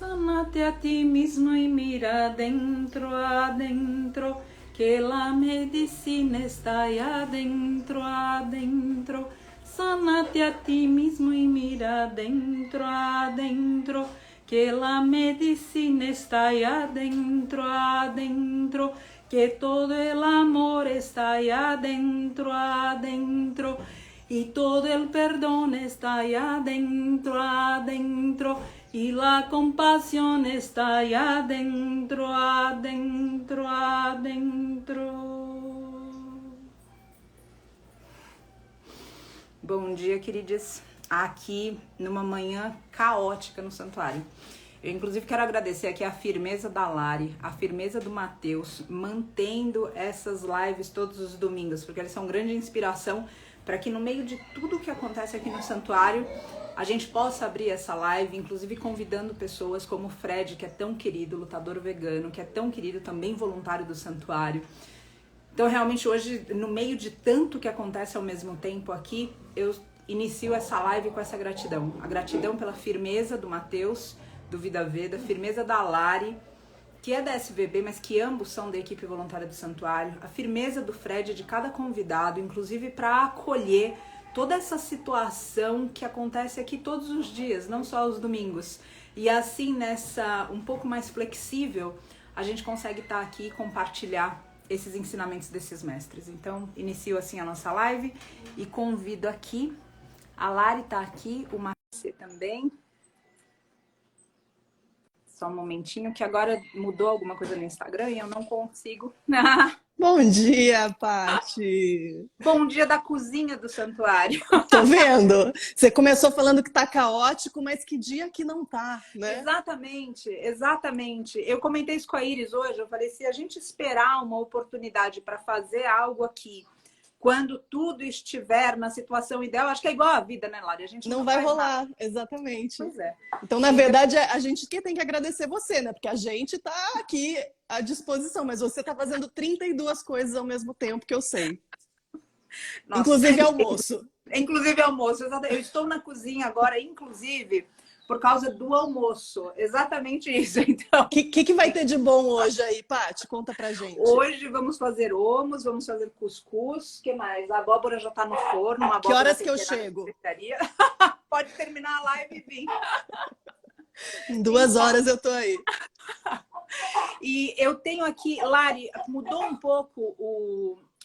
Sánate a ti mismo y mira adentro, adentro, que la medicina está ahí adentro, adentro. Sánate a ti mismo y mira adentro, adentro, que la medicina está ahí adentro, adentro, que todo el amor está ahí adentro, adentro, y todo el perdón está ahí adentro, adentro, y la compasión está ahí adentro, adentro, adentro. Bom dia, queridas. Aqui numa manhã caótica no santuário. Eu, inclusive, quero agradecer aqui a firmeza da Lari, a firmeza do Matheus, mantendo essas lives todos os domingos, porque eles são grande inspiração para que no meio de tudo que acontece aqui no santuário, a gente possa abrir essa live, inclusive convidando pessoas como o Fred, que é tão querido, lutador vegano, que é tão querido, também voluntário do santuário. Então, realmente, hoje, no meio de tanto que acontece ao mesmo tempo aqui, eu inicio essa live com essa gratidão. A gratidão pela firmeza do Matheus, do Vida Veda, firmeza da Lari, que é da SVB, mas que ambos são da equipe voluntária do santuário, a firmeza do Fred, de cada convidado, inclusive para acolher toda essa situação que acontece aqui todos os dias, não só aos domingos. E assim, nessa um pouco mais flexível, a gente consegue estar aqui e compartilhar esses ensinamentos desses mestres. Então, inicio assim a nossa live e convido aqui, a Lari tá aqui, o Marcê também. Só um momentinho, que agora mudou alguma coisa no Instagram e eu não consigo. Bom dia, Paty! Bom dia da cozinha do santuário. Tô vendo? Você começou falando que tá caótico, mas que dia que não tá, né? Exatamente, exatamente. Eu comentei isso com a Iris hoje, eu falei, se a gente esperar uma oportunidade para fazer algo aqui, quando tudo estiver na situação ideal, acho que é igual a vida, né, Lari? A gente não vai rolar, nada. Exatamente. Pois é. Então, na verdade, a gente que tem que agradecer você, né? Porque a gente tá aqui à disposição, mas você tá fazendo 32 coisas ao mesmo tempo, que eu sei. Nossa. Inclusive almoço. Inclusive almoço. Eu estou na cozinha agora, inclusive, por causa do almoço. Exatamente isso. Então, o que vai ter de bom hoje aí, Paty? Conta pra gente. Hoje vamos fazer hummus, vamos fazer cuscuz. O que mais? A abóbora já está no forno. Que horas que eu chego? Pode terminar a live e vir. Em 2 horas eu tô aí. E eu tenho aqui, Lari, mudou um pouco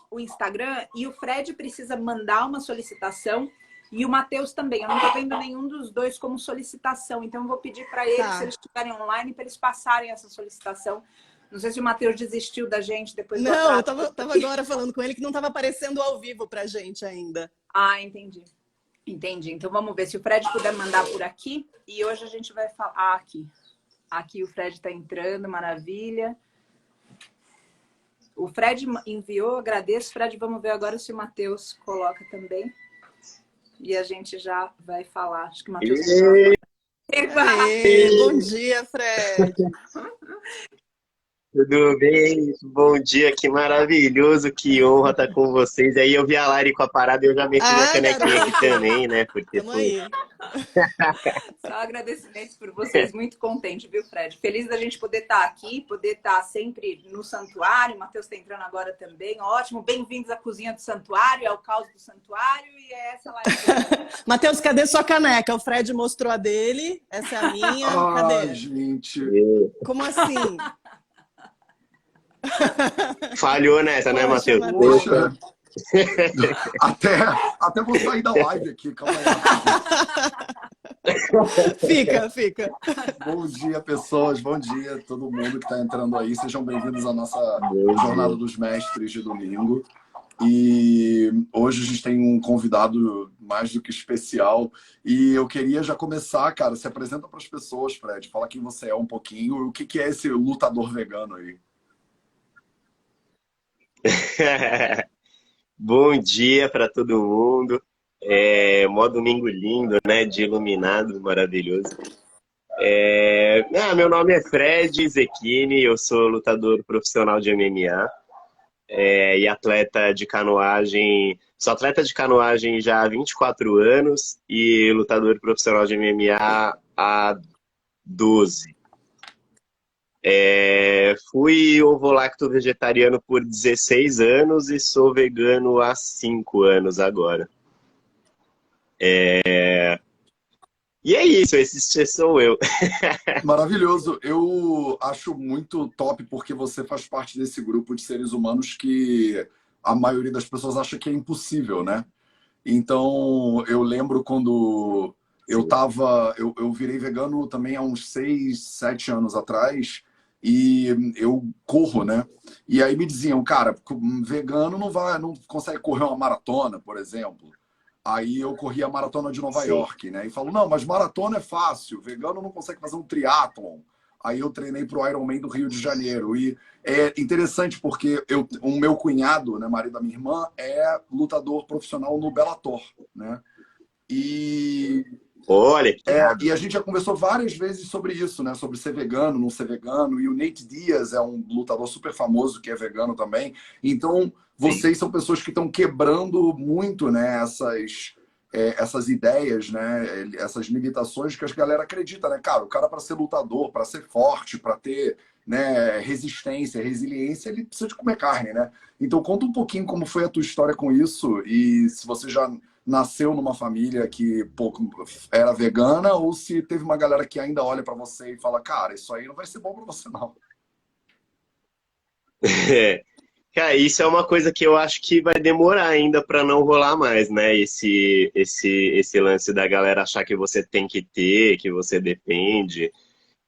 o Instagram e o Fred precisa mandar uma solicitação e o Matheus também. Eu não tô vendo nenhum dos dois como solicitação, então eu vou pedir para eles, se eles estiverem online, para eles passarem essa solicitação. Não sei se o Matheus desistiu da gente depois do Não, eu tava agora falando com ele que não tava aparecendo ao vivo pra gente ainda. Ah, entendi. Entendi. Então vamos ver se o Fred puder mandar por aqui. E hoje a gente vai falar... Ah, aqui. Aqui o Fred tá entrando, maravilha. O Fred enviou, agradeço. Fred, vamos ver agora se o Matheus coloca também. E a gente já vai falar. Acho que o Matheus... Bom dia, Fred! Tudo bem? Bom dia, que maravilhoso, que honra estar com vocês. Aí eu vi a Lari com a parada e eu já meti minha canequinha aqui também, né? Porque tamo aí. Só agradecimentos por vocês, muito contente, viu, Fred? Feliz da gente poder estar aqui, poder estar sempre no santuário. O Matheus está entrando agora também, ótimo. Bem-vindos à cozinha do santuário, ao caos do santuário e é essa live. Matheus, cadê sua caneca? O Fred mostrou a dele, essa é a minha. Cadê? Gente. Como assim? Falhou nessa, né, Matheus? Poxa. Até vou sair da live aqui, calma aí. Fica. Bom dia, pessoas. Bom dia, todo mundo que está entrando aí. Sejam bem-vindos à nossa Jornada dos Mestres de domingo. E hoje a gente tem um convidado mais do que especial. E eu queria já começar, cara, se apresenta para as pessoas, Fred. Fala quem você é um pouquinho. O que é esse lutador vegano aí? Bom dia para todo mundo. Mó domingo lindo, né? De iluminado, maravilhoso. Meu nome é Fred Zecchini, eu sou lutador profissional de MMA e atleta de canoagem. Sou atleta de canoagem já há 24 anos e lutador profissional de MMA há 12. Fui ovo-lacto vegetariano por 16 anos e sou vegano há 5 anos agora. E é isso, esse sou eu. Maravilhoso. Eu acho muito top porque você faz parte desse grupo de seres humanos que a maioria das pessoas acha que é impossível, né? Então, eu lembro quando Sim. eu virei vegano também há uns 6, 7 anos atrás e eu corro, né? E aí me diziam, cara, vegano não consegue correr uma maratona, por exemplo. Aí eu corri a maratona de Nova Sim. York, né? E falo, não, mas maratona é fácil, vegano não consegue fazer um triatlon. Aí eu treinei para o Ironman do Rio de Janeiro. E é interessante porque o meu cunhado, né, marido da minha irmã, é lutador profissional no Bellator, né? E Olha, que irado. e a gente já conversou várias vezes sobre isso, né? Sobre ser vegano, não ser vegano. E o Nate Diaz é um lutador super famoso que é vegano também. Então, Sim. vocês são pessoas que estão quebrando muito, né? Essas ideias, né? Essas limitações que a galera acredita, né? Cara, o cara para ser lutador, para ser forte, para ter, né, resistência, resiliência, ele precisa de comer carne, né? Então, conta um pouquinho como foi a tua história com isso e se você já nasceu numa família que era vegana ou se teve uma galera que ainda olha para você e fala, cara, isso aí não vai ser bom para você não. Cara, isso é uma coisa que eu acho que vai demorar ainda para não rolar mais, né? Esse lance da galera achar que você tem que ter, que você depende.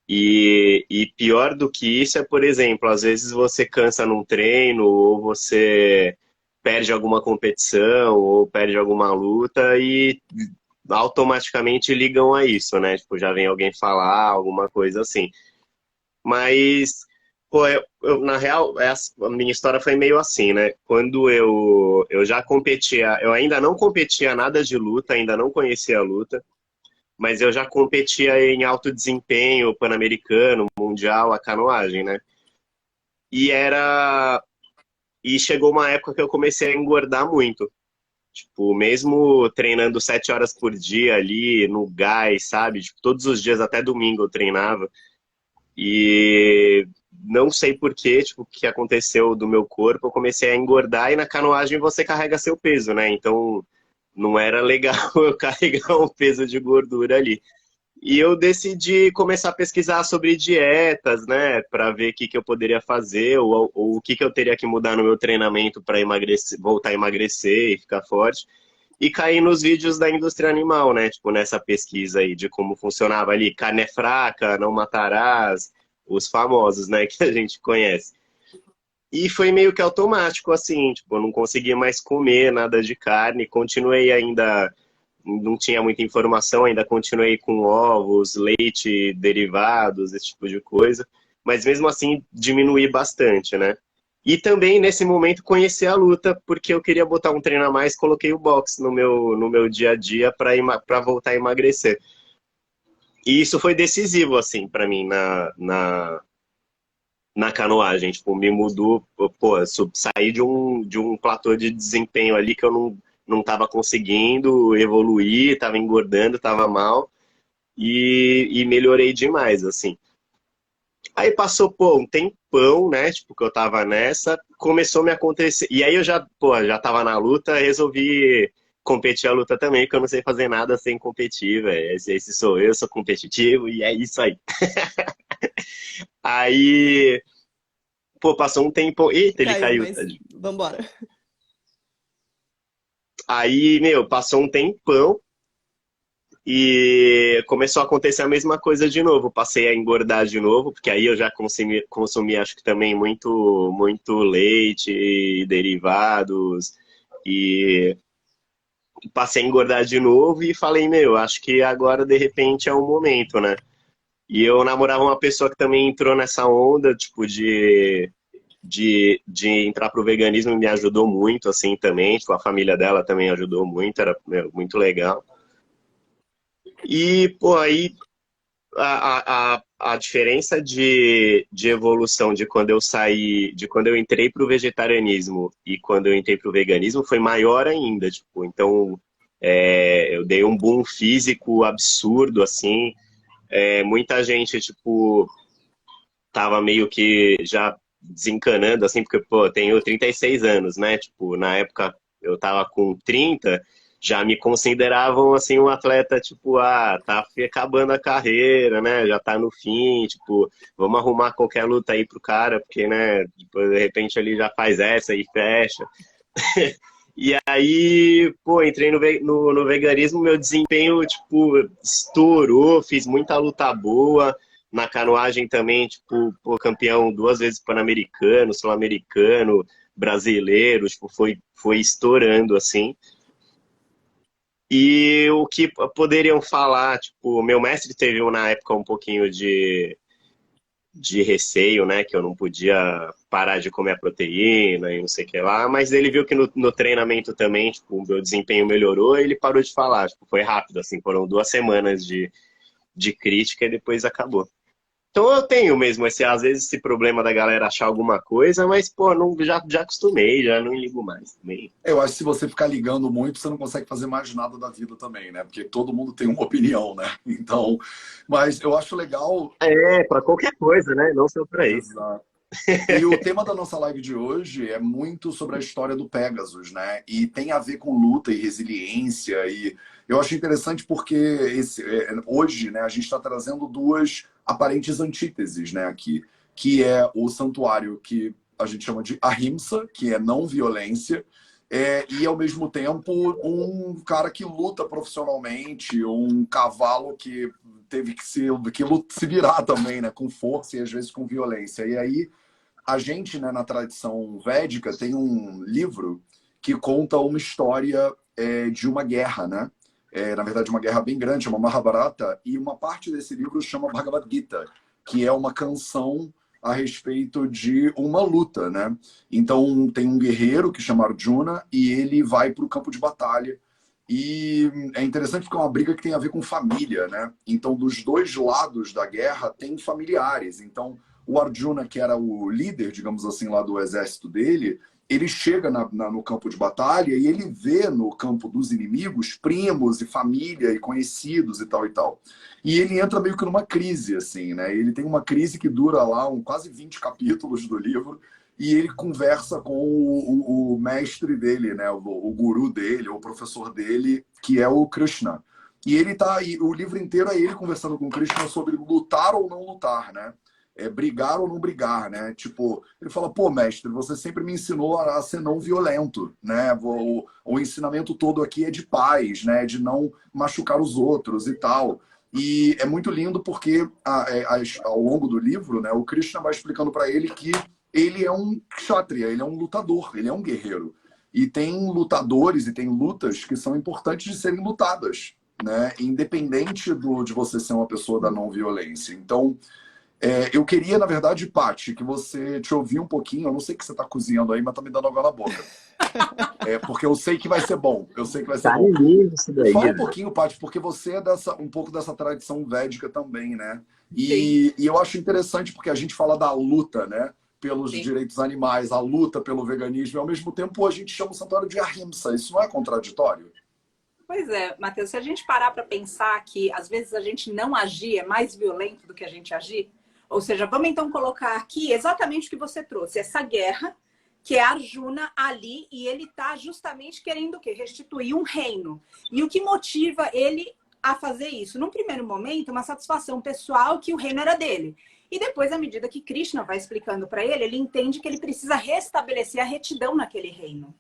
E pior do que isso é, por exemplo, às vezes você cansa num treino, ou você perde alguma competição, ou perde alguma luta e automaticamente ligam a isso, né? Tipo, já vem alguém falar, alguma coisa assim. Mas, pô, na real, a minha história foi meio assim, né? Quando eu já competia, eu ainda não competia nada de luta, ainda não conhecia a luta, mas eu já competia em alto desempenho, pan-americano, mundial, a canoagem, né? E era. E chegou uma época que eu comecei a engordar muito. Tipo, mesmo treinando 7 horas por dia ali, no gás, sabe? Tipo, todos os dias, até domingo eu treinava. E não sei por quê, tipo, o que aconteceu do meu corpo, eu comecei a engordar e na canoagem você carrega seu peso, né? Então não era legal eu carregar um peso de gordura ali. E eu decidi começar a pesquisar sobre dietas, né, para ver o que que eu poderia fazer ou o que que eu teria que mudar no meu treinamento para emagrecer, voltar a emagrecer e ficar forte. E caí nos vídeos da indústria animal, né, tipo nessa pesquisa aí de como funcionava ali, carne é fraca, não matarás, os famosos, né, que a gente conhece. E foi meio que automático, assim, tipo, eu não conseguia mais comer nada de carne, continuei ainda não tinha muita informação, ainda continuei com ovos, leite, derivados, esse tipo de coisa. Mas mesmo assim, diminuí bastante, né? E também, nesse momento, conheci a luta, porque eu queria botar um treino a mais, coloquei o boxe no meu dia a dia para voltar a emagrecer. E isso foi decisivo, assim, para mim, na canoagem. Tipo, me mudou, pô, saí de um platô de desempenho ali que eu não estava conseguindo evoluir, estava engordando, estava mal e melhorei demais, assim. Aí passou, pô, um tempão, né, tipo, que eu tava nessa, começou a me acontecer, e aí eu já, pô, já tava na luta, resolvi competir a luta também, porque eu não sei fazer nada sem competir, velho. Esse sou eu, sou competitivo, e é isso aí. Aí, pô, passou um tempo. Eita, ele Caiu, caiu, mas tadinho. vambora. Aí, meu, passou um tempão e começou a acontecer a mesma coisa de novo. Passei a engordar de novo, porque aí eu já consumi acho que também muito, muito leite e derivados. E passei a engordar de novo e falei, meu, acho que agora de repente é o momento, né? E eu namorava uma pessoa que também entrou nessa onda, tipo, de entrar pro veganismo e me ajudou muito, assim, também. Tipo, a família dela também ajudou muito, era, meu, muito legal. E, pô, aí a diferença de evolução de quando eu saí, de quando eu entrei pro vegetarianismo e quando eu entrei pro veganismo foi maior ainda, tipo, então eu dei um boom físico absurdo, assim, muita gente, tipo, tava meio que já desencanando, assim, porque, pô, eu tenho 36 anos, né? Tipo, na época eu tava com 30, já me consideravam, assim, um atleta, tipo, tá acabando a carreira, né? Já tá no fim, tipo, vamos arrumar qualquer luta aí pro cara, porque, né, tipo, de repente ele já faz essa e fecha. E aí, pô, entrei no veganismo, meu desempenho, tipo, estourou, fiz muita luta boa. Na canoagem também, tipo, pô, campeão 2 vezes pan-americano, sul-americano, brasileiro, tipo, foi estourando, assim. E o que poderiam falar, tipo, meu mestre teve na época um pouquinho de receio, né? Que eu não podia parar de comer a proteína e não sei o que lá. Mas ele viu que no treinamento também, tipo, o meu desempenho melhorou e ele parou de falar. Tipo, foi rápido, assim, foram 2 semanas de crítica e depois acabou. Então eu tenho mesmo às vezes esse problema da galera achar alguma coisa, mas, pô, não, já acostumei, já não ligo mais também. Eu acho que se você ficar ligando muito, você não consegue fazer mais nada da vida também, né? Porque todo mundo tem uma opinião, né? Então, mas eu acho legal. É, pra qualquer coisa, né? Não só pra isso. Exato. E o tema da nossa live de hoje é muito sobre a história do Pegasus, né? E tem a ver com luta e resiliência. E eu acho interessante porque hoje, né, a gente está trazendo duas aparentes antíteses, né, aqui, que é o santuário que a gente chama de Ahimsa, que é não violência, e ao mesmo tempo um cara que luta profissionalmente, um cavalo que teve que se virar também, né, com força e às vezes com violência. E aí a gente, né, na tradição védica, tem um livro que conta uma história de uma guerra, né? Na verdade, uma guerra bem grande, chama Mahabharata, e uma parte desse livro chama Bhagavad Gita, que é uma canção a respeito de uma luta, né? Então, tem um guerreiro que chama Arjuna e ele vai para o campo de batalha. E é interessante porque é uma briga que tem a ver com família, né? Então, dos dois lados da guerra, tem familiares. Então, o Arjuna, que era o líder, digamos assim, lá do exército dele, ele chega no campo de batalha e ele vê no campo dos inimigos primos e família e conhecidos e tal e tal. E ele entra meio que numa crise, assim, né? Ele tem uma crise que dura lá quase 20 capítulos do livro e ele conversa com o mestre dele, né? O guru dele, o professor dele, que é o Krishna. E ele tá aí, o livro inteiro é ele conversando com o Krishna sobre lutar ou não lutar, né? Brigar ou não brigar, né? Tipo, ele fala, pô, mestre, você sempre me ensinou a ser não violento, né? O ensinamento todo aqui é de paz, né? De não machucar os outros e tal. E é muito lindo porque ao longo do livro, né, o Krishna vai explicando para ele que ele é um kshatriya, ele é um lutador, ele é um guerreiro. E tem lutadores e tem lutas que são importantes de serem lutadas, né? Independente de você ser uma pessoa da não violência. Então, eu queria, na verdade, Paty, que você te ouvir um pouquinho. Eu não sei o que você está cozinhando aí, mas tá me dando água na boca. Porque eu sei que vai ser bom. Eu sei que vai ser bom. Lindo isso daí, Fala um né? pouquinho, Paty, porque você é um pouco dessa tradição védica também, né? E eu acho interessante porque a gente fala da luta, né? Pelos direitos animais, a luta pelo veganismo, e ao mesmo tempo a gente chama o santuário de Ahimsa. Isso não é contraditório? Pois é, Matheus, se a gente parar para pensar que às vezes a gente não agir é mais violento do que a gente agir, ou seja, vamos então colocar aqui exatamente o que você trouxe, essa guerra, que é Arjuna ali, e ele está justamente querendo o quê? Restituir um reino. E o que motiva ele a fazer isso? Num primeiro momento, uma satisfação pessoal que o reino era dele. E depois, à medida que Krishna vai explicando para ele, ele entende que ele precisa restabelecer a retidão naquele reino.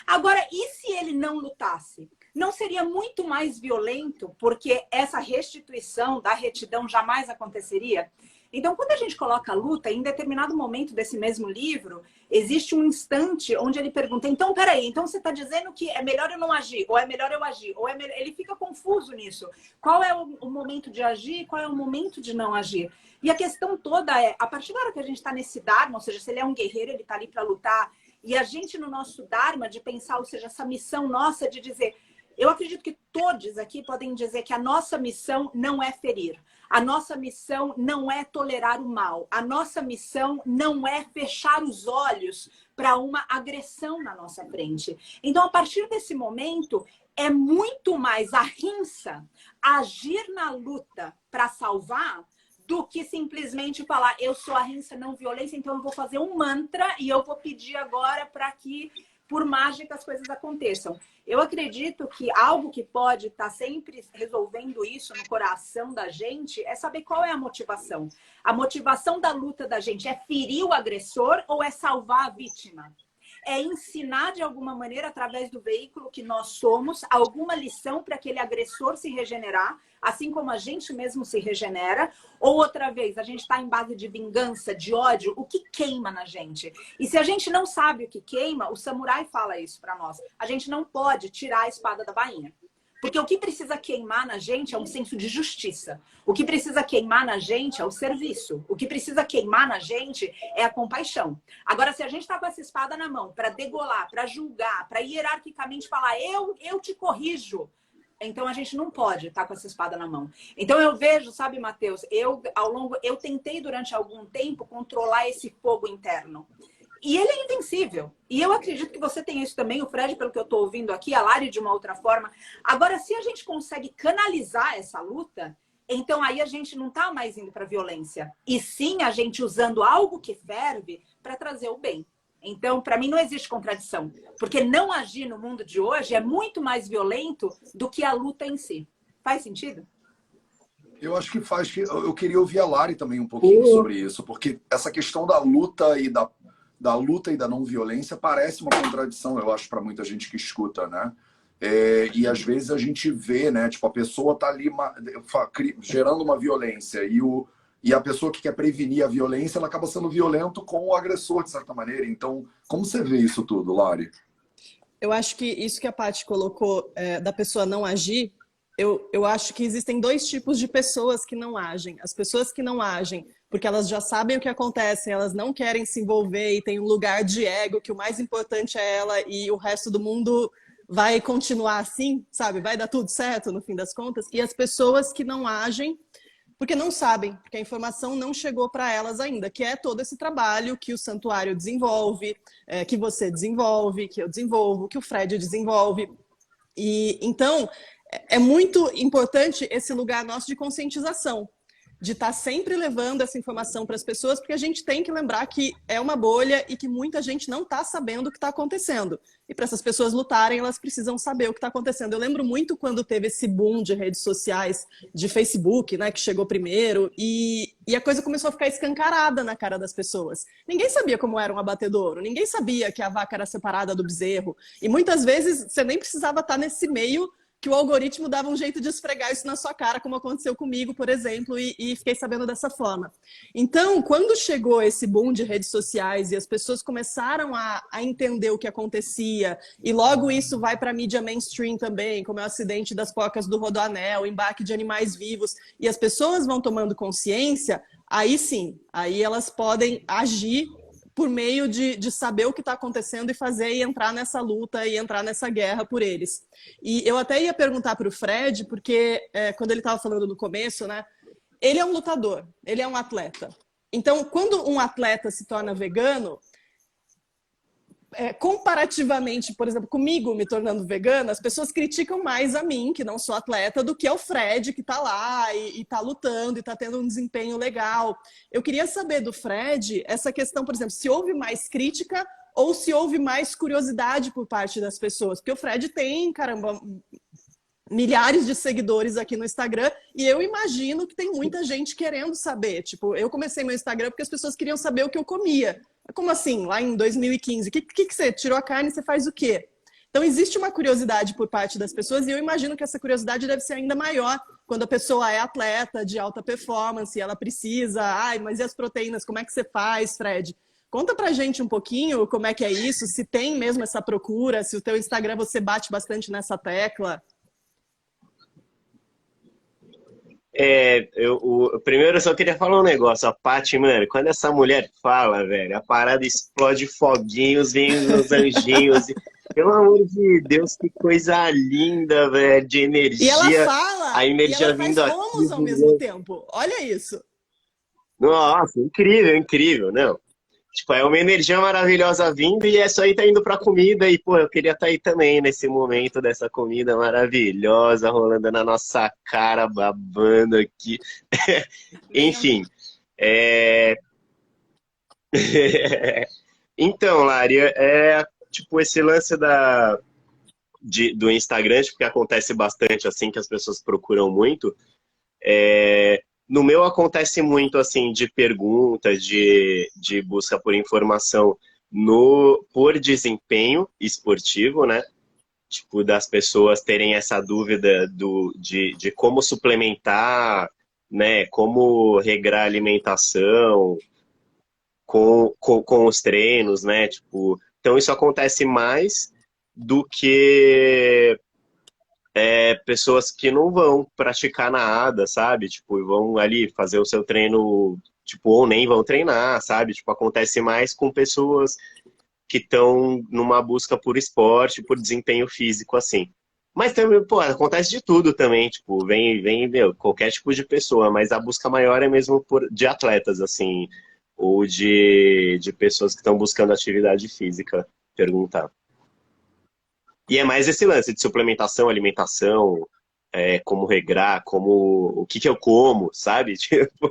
Agora, e se ele não lutasse? Não seria muito mais violento, porque essa restituição da retidão jamais aconteceria? Então, quando a gente coloca a luta, em determinado momento desse mesmo livro, existe um instante onde ele pergunta, então, peraí, então você está dizendo que é melhor eu não agir, ou é melhor eu agir, ou ele fica confuso nisso. Qual é o momento de agir e qual é o momento de não agir? E a questão toda é, a partir da hora que a gente está nesse Dharma, ou seja, se ele é um guerreiro, ele está ali para lutar, e a gente no nosso Dharma de pensar, ou seja, essa missão nossa de dizer, eu acredito que todos aqui podem dizer que a nossa missão não é ferir. A nossa missão não é tolerar o mal. A nossa missão não é fechar os olhos para uma agressão na nossa frente. Então, a partir desse momento, é muito mais ahimsa agir na luta para salvar do que simplesmente falar, eu sou a Renúncia Não Violência, então eu vou fazer um mantra e eu vou pedir agora para que, por mágica, as coisas aconteçam. Eu acredito que algo que pode estar sempre resolvendo isso no coração da gente é saber qual é a motivação. A motivação da luta da gente é ferir o agressor ou é salvar a vítima? É ensinar de alguma maneira, através do veículo que nós somos, alguma lição para aquele agressor se regenerar, assim como a gente mesmo se regenera, ou outra vez, a gente está em base de vingança, de ódio, o que queima na gente? E se a gente não sabe o que queima, o samurai fala isso para nós, a gente não pode tirar a espada da bainha. Porque o que precisa queimar na gente é um senso de justiça. O que precisa queimar na gente é o serviço. O que precisa queimar na gente é a compaixão. Agora, se a gente está com essa espada na mão para degolar, para julgar, para hierarquicamente falar, eu te corrijo, então a gente não pode estar com essa espada na mão. Então eu vejo, sabe, Matheus, eu tentei durante algum tempo controlar esse fogo interno. E ele é invencível. E eu acredito que você tem isso também, o Fred, pelo que eu estou ouvindo aqui, a Lari de uma outra forma. Agora, se a gente consegue canalizar essa luta, então aí a gente não está mais indo para a violência. E sim a gente usando algo que ferve para trazer o bem. Então, para mim, não existe contradição. Porque não agir no mundo de hoje é muito mais violento do que a luta em si. Faz sentido? Eu acho que faz. Eu queria ouvir a Lari também um pouquinho sobre isso, porque essa questão da luta e da luta e da não violência parece uma contradição, eu acho, para muita gente que escuta, né? E às vezes a gente vê, né? Tipo, a pessoa tá ali gerando uma violência e a pessoa que quer prevenir a violência, ela acaba sendo violento com o agressor, de certa maneira. Então, como você vê isso tudo, Lari? Eu acho que isso que a Paty colocou, da pessoa não agir, eu acho que existem dois tipos de pessoas que não agem. As pessoas que não agem porque elas já sabem o que acontece, elas não querem se envolver e tem um lugar de ego que o mais importante é ela e o resto do mundo vai continuar assim, sabe? Vai dar tudo certo no fim das contas. E as pessoas que não agem porque não sabem, porque a informação não chegou para elas ainda, que é todo esse trabalho que o Santuário desenvolve, que você desenvolve, que eu desenvolvo, que o Fred desenvolve. E então é muito importante esse lugar nosso de conscientização, de estar sempre levando essa informação para as pessoas, porque a gente tem que lembrar que é uma bolha e que muita gente não está sabendo o que está acontecendo. E para essas pessoas lutarem, elas precisam saber o que está acontecendo. Eu lembro muito quando teve esse boom de redes sociais, de Facebook, né, que chegou primeiro, e a coisa começou a ficar escancarada na cara das pessoas. Ninguém sabia como era um abatedouro, ninguém sabia que a vaca era separada do bezerro. E muitas vezes você nem precisava estar nesse meio, que o algoritmo dava um jeito de esfregar isso na sua cara, como aconteceu comigo, por exemplo, e fiquei sabendo dessa forma. Então, quando chegou esse boom de redes sociais e as pessoas começaram a entender o que acontecia, e logo isso vai para a mídia mainstream também, como é o acidente das porcas do Rodoanel, o embarque de animais vivos, e as pessoas vão tomando consciência, aí sim, aí elas podem agir por meio de saber o que está acontecendo e fazer e entrar nessa luta e entrar nessa guerra por eles. E eu até ia perguntar para o Fred, porque quando ele estava falando no começo, né, ele é um lutador, ele é um atleta. Então, quando um atleta se torna vegano, comparativamente, por exemplo, comigo me tornando vegana, as pessoas criticam mais a mim, que não sou atleta, do que ao Fred, que está lá e está lutando e está tendo um desempenho legal. Eu queria saber do Fred essa questão, por exemplo, se houve mais crítica ou se houve mais curiosidade por parte das pessoas. Porque o Fred tem, caramba, milhares de seguidores aqui no Instagram e eu imagino que tem muita gente querendo saber. Tipo, eu comecei meu Instagram porque as pessoas queriam saber o que eu comia. Como assim? Lá em 2015, o que você tirou a carne e você faz o quê? Então, existe uma curiosidade por parte das pessoas e eu imagino que essa curiosidade deve ser ainda maior quando a pessoa é atleta de alta performance e ela precisa, mas e as proteínas, como é que você faz, Fred? Conta pra gente um pouquinho como é que é isso, se tem mesmo essa procura, se o teu Instagram você bate bastante nessa tecla. Primeiro eu só queria falar um negócio, a Paty, mano, quando essa mulher fala, velho, a parada explode foguinhos, vem os anjinhos, pelo amor de Deus, que coisa linda, velho, de energia. E ela fala, a energia e ela vindo faz homos ao mesmo tempo, olha isso. Nossa, incrível, incrível, não. Tipo, é uma energia maravilhosa vindo e essa aí tá indo pra comida e, pô, eu queria estar aí também nesse momento dessa comida maravilhosa rolando na nossa cara, babando aqui. Venham. Enfim, é... Então, Lari, tipo esse lance do Instagram, porque acontece bastante assim, que as pessoas procuram muito. No meu acontece muito assim de perguntas, de busca por informação por desempenho esportivo, né? Tipo, das pessoas terem essa dúvida de como suplementar, né? Como regrar a alimentação com os treinos, né? Tipo, então isso acontece mais do que pessoas que não vão praticar nada, sabe? Tipo, vão ali fazer o seu treino, tipo, ou nem vão treinar, sabe? Tipo, acontece mais com pessoas que estão numa busca por esporte, por desempenho físico, assim. Mas também, pô, acontece de tudo também, tipo, meu, qualquer tipo de pessoa, mas a busca maior é mesmo de atletas, assim, ou de pessoas que estão buscando atividade física, perguntar. E é mais esse lance de suplementação, alimentação, como regrar, o que eu como, sabe? Tipo,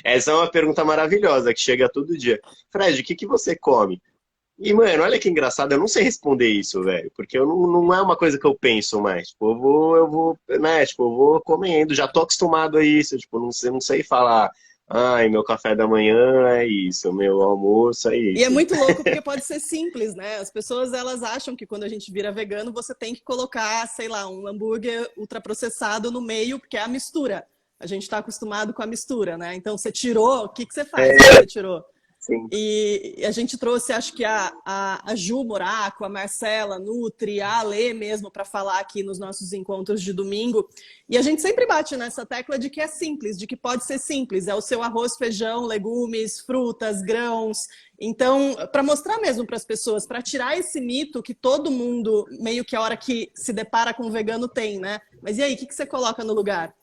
essa é uma pergunta maravilhosa que chega todo dia. Fred, o que você come? E, mano, olha que engraçado, eu não sei responder isso, velho, porque não é uma coisa que eu penso mais. Tipo, né, tipo, eu vou comendo, já tô acostumado a isso, tipo, não sei falar, ai, meu café da manhã é isso, meu almoço é E é isso. muito louco porque pode ser simples, né? As pessoas elas acham que quando a gente vira vegano, você tem que colocar, sei lá, um hambúrguer ultraprocessado no meio, porque é a mistura. A gente está acostumado com a mistura, né? Então você tirou, o que você faz quando você tirou? Sim. E a gente trouxe, acho que a Ju Moraco, a Marcela Nutri, a Ale mesmo, para falar aqui nos nossos encontros de domingo. E a gente sempre bate nessa tecla de que é simples, de que pode ser simples. É o seu arroz, feijão, legumes, frutas, grãos. Então, para mostrar mesmo para as pessoas, para tirar esse mito que todo mundo, meio que a hora que se depara com o vegano tem, né? Mas e aí, o que você coloca no lugar?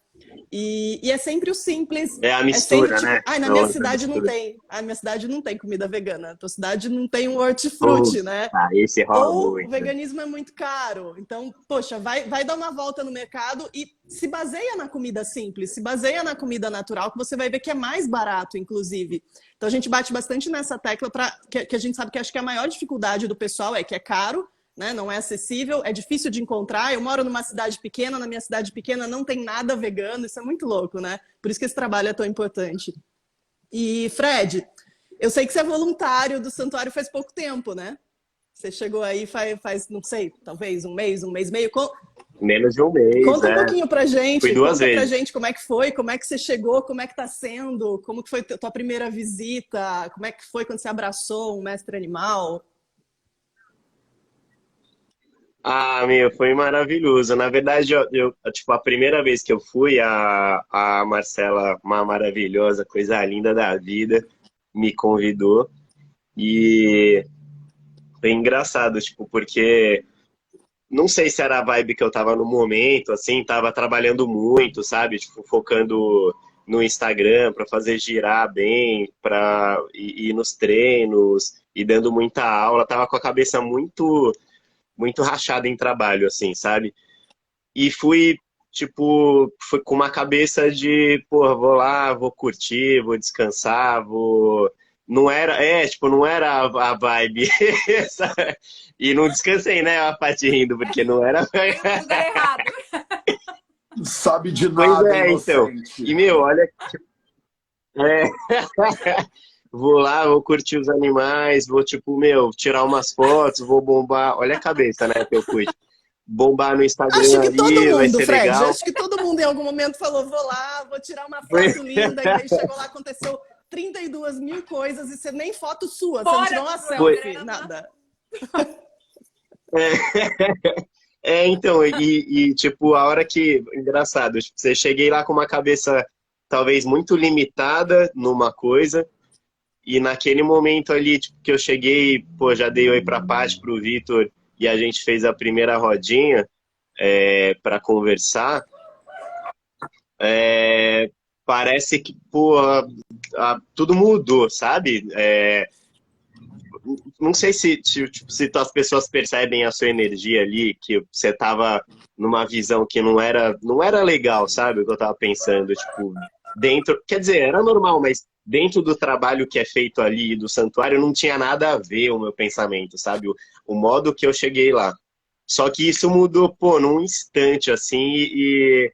E é sempre o simples, É a é sempre mistura, tipo, né? ai, na minha Nossa, a cidade não mistura. tem. A minha cidade não tem comida vegana. A tua cidade não tem um Puta, hortifruti, né? esse rola Ou o muito. veganismo é muito caro. Então, poxa, vai dar uma volta no mercado e se baseia na comida simples, se baseia na comida natural, que você vai ver que é mais barato, inclusive. Então, a gente bate bastante nessa tecla que a gente sabe que acho que a maior dificuldade do pessoal é que é caro, né? Não é acessível, é difícil de encontrar. Eu moro numa cidade pequena, na minha cidade pequena não tem nada vegano, isso é muito louco, né? Por isso que esse trabalho é tão importante. E, Fred, eu sei que você é voluntário do Santuário faz pouco tempo, né? Você chegou aí não sei, talvez um mês e meio. Menos de um mês, Conta um pouquinho pra Fui gente, duas conta pra vezes. gente como é que foi, como é que você chegou, como é que tá sendo, como que foi tua primeira visita, como é que foi quando você abraçou um mestre animal. Ah, meu, foi maravilhoso. Na verdade, tipo, a primeira vez que eu fui, a Marcela, uma maravilhosa, coisa linda da vida, me convidou. E foi engraçado, tipo, porque não sei se era a vibe que eu tava no momento, assim, tava trabalhando muito, sabe? Tipo, focando no Instagram para fazer girar bem, para ir nos treinos e dando muita aula. Tava com a cabeça muito rachada em trabalho, assim, sabe? E fui com uma cabeça de, pô, vou lá, vou curtir, vou descansar, vou. Não era, tipo, não era a vibe. E não descansei, né, a Paty rindo, porque não era. Foi no lugar errado. Não sabe de Pois nada, então. inocente. E, meu, olha, é, vou lá, vou curtir os animais, vou, tipo, meu, tirar umas fotos, vou bombar. Olha a cabeça, né, que eu fui. Bombar no Acho Instagram que todo ali, vai mundo, ser Fred. legal. Acho que todo mundo em algum momento falou: vou lá, vou tirar uma foto linda. E aí chegou lá, aconteceu 32 mil coisas e você nem foto sua, você não Fora tirou do uma Foi, selfie, programa. nada. então, tipo, a hora que. Engraçado, tipo, você cheguei lá com uma cabeça talvez muito limitada numa coisa, e naquele momento ali, tipo, que eu cheguei, pô, já dei oi pra Paty, pro Vitor, e a gente fez a primeira rodinha para conversar, parece que, pô, tudo mudou, sabe? não sei se as pessoas percebem a sua energia ali, que você tava numa visão que não era legal, sabe? O que eu tava pensando, tipo, dentro, quer dizer, era normal, mas dentro do trabalho que é feito ali do santuário não tinha nada a ver o meu pensamento, sabe? O modo que eu cheguei lá. Só que isso mudou, pô, num instante, assim, e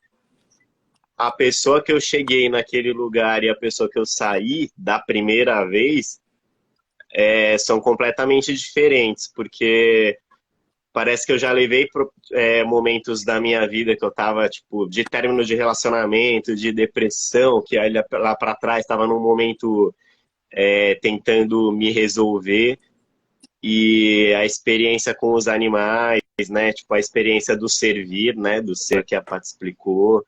a pessoa que eu cheguei naquele lugar e a pessoa que eu saí da primeira vez são completamente diferentes, porque parece que eu já levei momentos da minha vida que eu tava, tipo, de término de relacionamento, de depressão, que aí lá pra trás tava num momento tentando me resolver, e a experiência com os animais, né, tipo, a experiência do servir, né, do ser que a Paty explicou,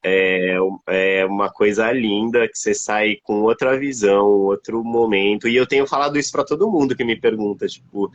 é uma coisa linda, que você sai com outra visão, outro momento, e eu tenho falado isso pra todo mundo que me pergunta, tipo,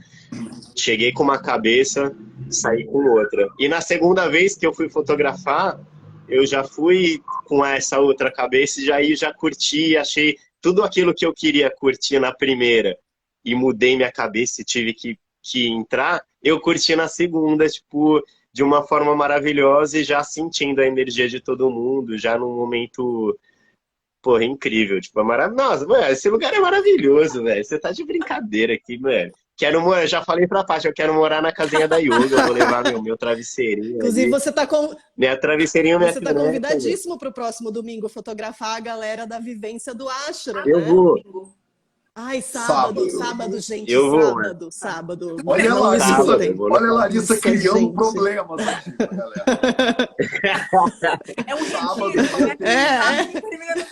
cheguei com uma cabeça, saí com outra. E na segunda vez que eu fui fotografar, eu já fui com essa outra cabeça e já curti, achei tudo aquilo que eu queria curtir na primeira e mudei minha cabeça e tive que entrar, eu curti na segunda, tipo, de uma forma maravilhosa e já sentindo a energia de todo mundo, já num momento, porra, incrível, tipo, é maravilhoso. Nossa, mano, esse lugar é maravilhoso, velho. Você tá de brincadeira aqui, velho. Quero morar, já falei pra Paty, eu quero morar na casinha da yoga, eu vou levar meu travesseirinho Inclusive, ali. Minha travesseirinho, minha você tá caneca. convidadíssimo para o próximo domingo fotografar a galera da vivência do ashram, Eu né? vou. Ai, Sábado. sábado, gente, Eu vou, mano. sábado. Olha a Não Larissa, Sábado, eu escutem. vou no olha a sábado. Larissa Nossa, criando gente. problemas aqui pra galera. É um Sábado, retiro, começa dia É, sábado é. e termina no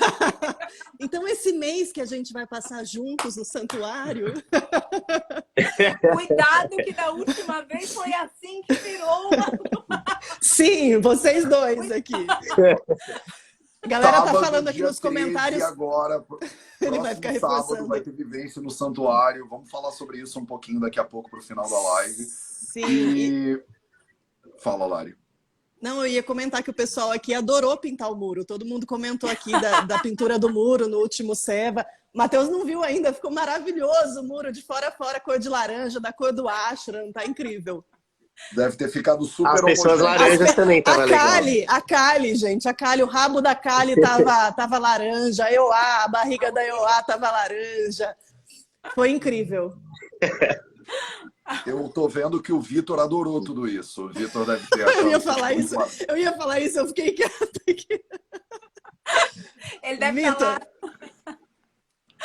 Então, esse mês que a gente vai passar juntos no santuário, Cuidado que da última vez foi assim que virou uma... sim, vocês dois aqui. A galera tá falando aqui dia nos 13 comentários. agora, Ele vai ficar próximo sábado, reforçando. vai ter vivência no santuário. Vamos falar sobre isso um pouquinho daqui a pouco pro final da live. Sim, E fala, Lari. não, eu ia comentar que o pessoal aqui adorou pintar o muro. Todo mundo comentou aqui da pintura do muro no último Seva. Matheus não viu ainda, ficou maravilhoso o muro, de fora a fora, cor de laranja, da cor do ashram, tá incrível. Deve ter ficado super As pessoas homogêneo. laranjas também tava legal. A Kali, gente, o rabo da Kali tava laranja, a Eoá, a barriga da Eoá tava laranja. Foi incrível. Eu tô vendo que o Vitor adorou tudo isso. O Vitor deve ter achado. Eu ia falar isso, eu fiquei quieta aqui. Ele deve falar...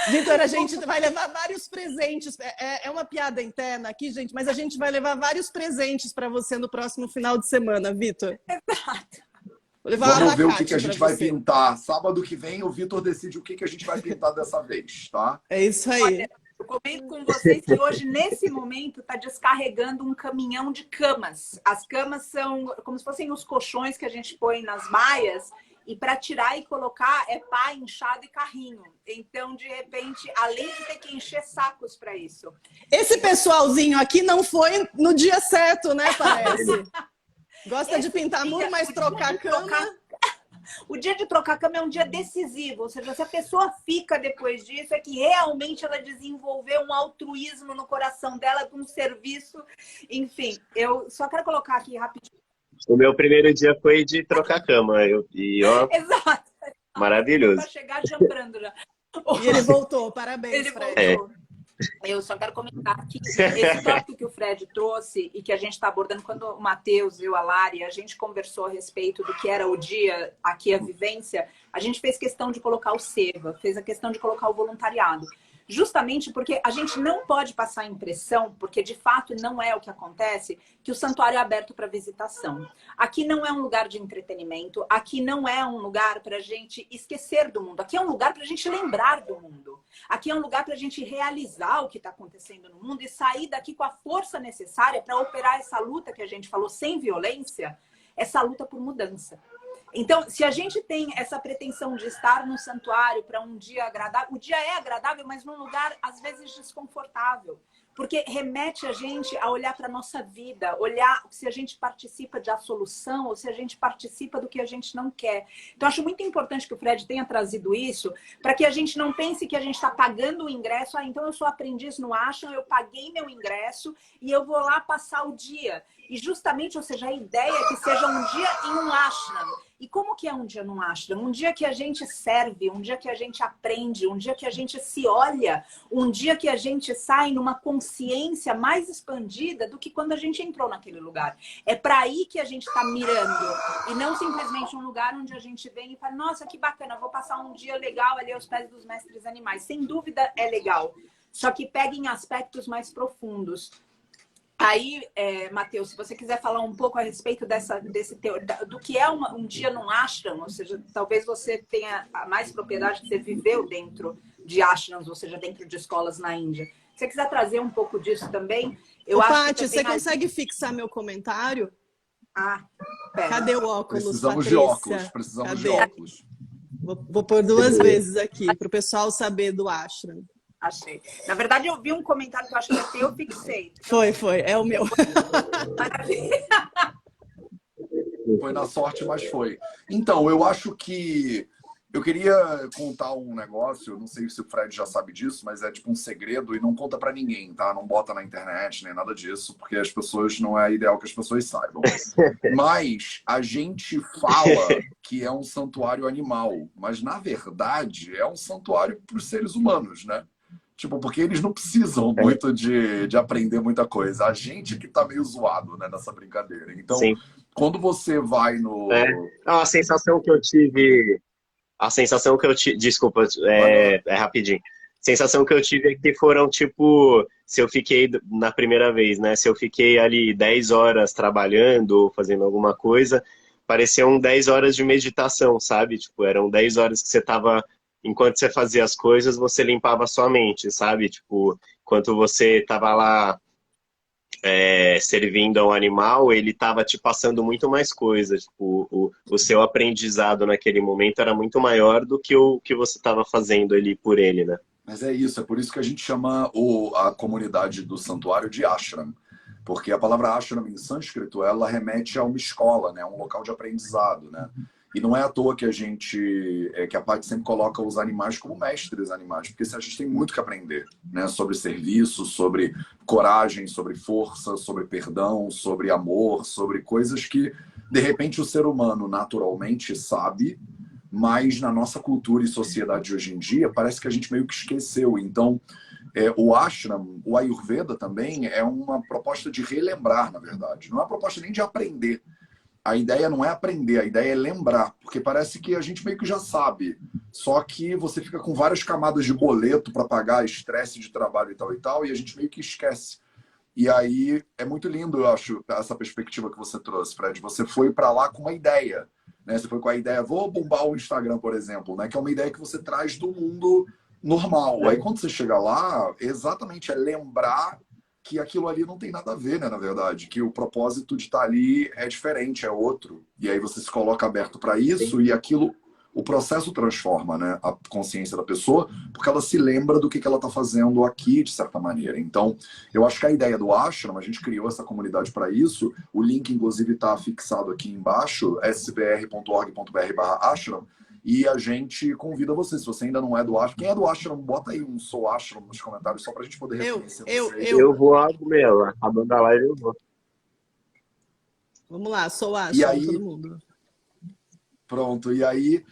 Vitor, a gente vai levar vários presentes. É uma piada interna aqui, gente, mas a gente vai levar vários presentes para você no próximo final de semana, Vitor. Exato. Vou levar Vamos ver o que a pra gente vai você. pintar. Sábado que vem, o Vitor decide o que a gente vai pintar dessa vez, tá? É isso aí. Olha, eu comento com vocês que hoje, nesse momento, está descarregando um caminhão de camas. As camas são como se fossem os colchões que a gente põe nas baias. E para tirar e colocar é pá, enxada e carrinho. Então, de repente, além de ter que encher sacos para isso. Esse pessoalzinho aqui não foi no dia certo, né, parece? Gosta de pintar muro, mas trocar cama... O dia de trocar cama é um dia decisivo. Ou seja, se a pessoa fica depois disso, é que realmente ela desenvolveu um altruísmo no coração dela, com um serviço. Enfim, eu só quero colocar aqui rapidinho. O meu primeiro dia foi de trocar cama. Exato. Maravilhoso. Para chegar jambrando já. E ele voltou, parabéns, Ele Fred. voltou. Eu só quero comentar que esse tópico que o Fred trouxe e que a gente está abordando quando o Matheus e a Lari, a gente conversou a respeito do que era o dia, aqui a vivência, a gente fez questão de colocar o Seva, fez a questão de colocar o voluntariado. Justamente porque a gente não pode passar a impressão, porque de fato não é o que acontece, que o santuário é aberto para visitação. Aqui não é um lugar de entretenimento, aqui não é um lugar para a gente esquecer do mundo, aqui é um lugar para a gente lembrar do mundo. Aqui é um lugar para a gente realizar o que está acontecendo no mundo e sair daqui com a força necessária para operar essa luta que a gente falou sem violência, essa luta por mudança. Então, se a gente tem essa pretensão de estar no santuário para um dia agradável, o dia é agradável, mas num lugar, às vezes, desconfortável. porque remete a gente a olhar para a nossa vida, olhar se a gente participa da solução ou se a gente participa do que a gente não quer. Então, acho muito importante que o Fred tenha trazido isso, para que a gente não pense que a gente está pagando o ingresso. Ah, então eu sou aprendiz no Ashram, eu paguei meu ingresso e eu vou lá passar o dia. E justamente, ou seja, a ideia é que seja um dia em um ashram. E como que é um dia num ashram? Um dia que a gente serve, um dia que a gente aprende, um dia que a gente se olha, um dia que a gente sai numa consciência mais expandida do que quando a gente entrou naquele lugar. É para aí que a gente está mirando. E não simplesmente um lugar onde a gente vem e fala, nossa, que bacana, vou passar um dia legal ali aos pés dos mestres animais. Sem dúvida é legal. Só que pega em aspectos mais profundos. Aí, Matheus, se você quiser falar um pouco a respeito do que é um dia num ashram, ou seja, talvez você tenha mais propriedade que você viveu dentro de ashrams, ou seja, dentro de escolas na Índia. Se você quiser trazer um pouco disso também, eu acho Paty, que você consegue fixar meu comentário? Ah, pera. Cadê o óculos, Precisamos Patrícia? de óculos, precisamos Cadê? de óculos. Vou pôr 2 vezes aqui, para o pessoal saber do ashram. Achei. Na verdade, eu vi um comentário que eu acho que até eu fixei. Foi, é o meu. Maravilha. Foi na sorte, mas foi. Então, eu acho que eu queria contar um negócio, não sei se o Fred já sabe disso, mas é tipo um segredo e não conta pra ninguém, tá? Não bota na internet nem nada disso, porque as pessoas não é ideal que as pessoas saibam. Mas a gente fala que é um santuário animal, mas na verdade é um santuário para os seres humanos, né? Tipo, porque eles não precisam muito de aprender muita coisa. A gente que tá meio zoado, né, nessa brincadeira. Então, Sim. quando você vai no... A sensação que eu tive... Desculpa, é rapidinho. A sensação que eu tive é que foram, tipo... Se eu fiquei, na primeira vez, né? Se eu fiquei ali 10 horas trabalhando ou fazendo alguma coisa, pareciam 10 horas de meditação, sabe? Tipo, eram 10 horas que você tava... Enquanto você fazia as coisas, você limpava a sua mente, sabe? Tipo, enquanto você tava lá servindo a um animal, ele tava te passando muito mais coisas. Tipo, o seu aprendizado naquele momento era muito maior do que o que você tava fazendo ali por ele, né? Mas é isso, é por isso que a gente chama a comunidade do santuário de ashram. Porque a palavra ashram em sânscrito, ela remete a uma escola, né? Um local de aprendizado, né? E não é à toa que que a Paty sempre coloca os animais como mestres animais, porque a gente tem muito que aprender, né? Sobre serviço, sobre coragem, sobre força, sobre perdão, sobre amor, sobre coisas que, de repente, o ser humano naturalmente sabe, mas na nossa cultura e sociedade de hoje em dia, parece que a gente meio que esqueceu. Então, o ashram, o Ayurveda também é uma proposta de relembrar, na verdade. Não é uma proposta nem de aprender. A ideia não é aprender, a ideia é lembrar, porque parece que a gente meio que já sabe, só que você fica com várias camadas de boleto para pagar, estresse de trabalho e tal, e a gente meio que esquece. E aí é muito lindo, eu acho, essa perspectiva que você trouxe, Fred. Você foi para lá com uma ideia, né? Você foi com a ideia, vou bombar o Instagram, por exemplo, né? Que é uma ideia que você traz do mundo normal. Aí quando você chega lá, exatamente, é lembrar que aquilo ali não tem nada a ver, né, na verdade, que o propósito de estar ali é diferente, é outro. E aí você se coloca aberto para isso. Sim. E aquilo, o processo transforma, né, a consciência da pessoa, porque ela se lembra do que ela está fazendo aqui, de certa maneira. Então, eu acho que a ideia do ashram, a gente criou essa comunidade para isso. O link, inclusive, está fixado aqui embaixo, sbr.org.br/ashram. E a gente convida você, se você ainda não é do ashram. Quem é do ashram, bota aí um sou ashram nos comentários, só pra gente poder reconhecer vocês. Eu vou, meu, acabando a live eu vou. Vamos lá, sou ashram, e aí, todo mundo. Pronto, e aí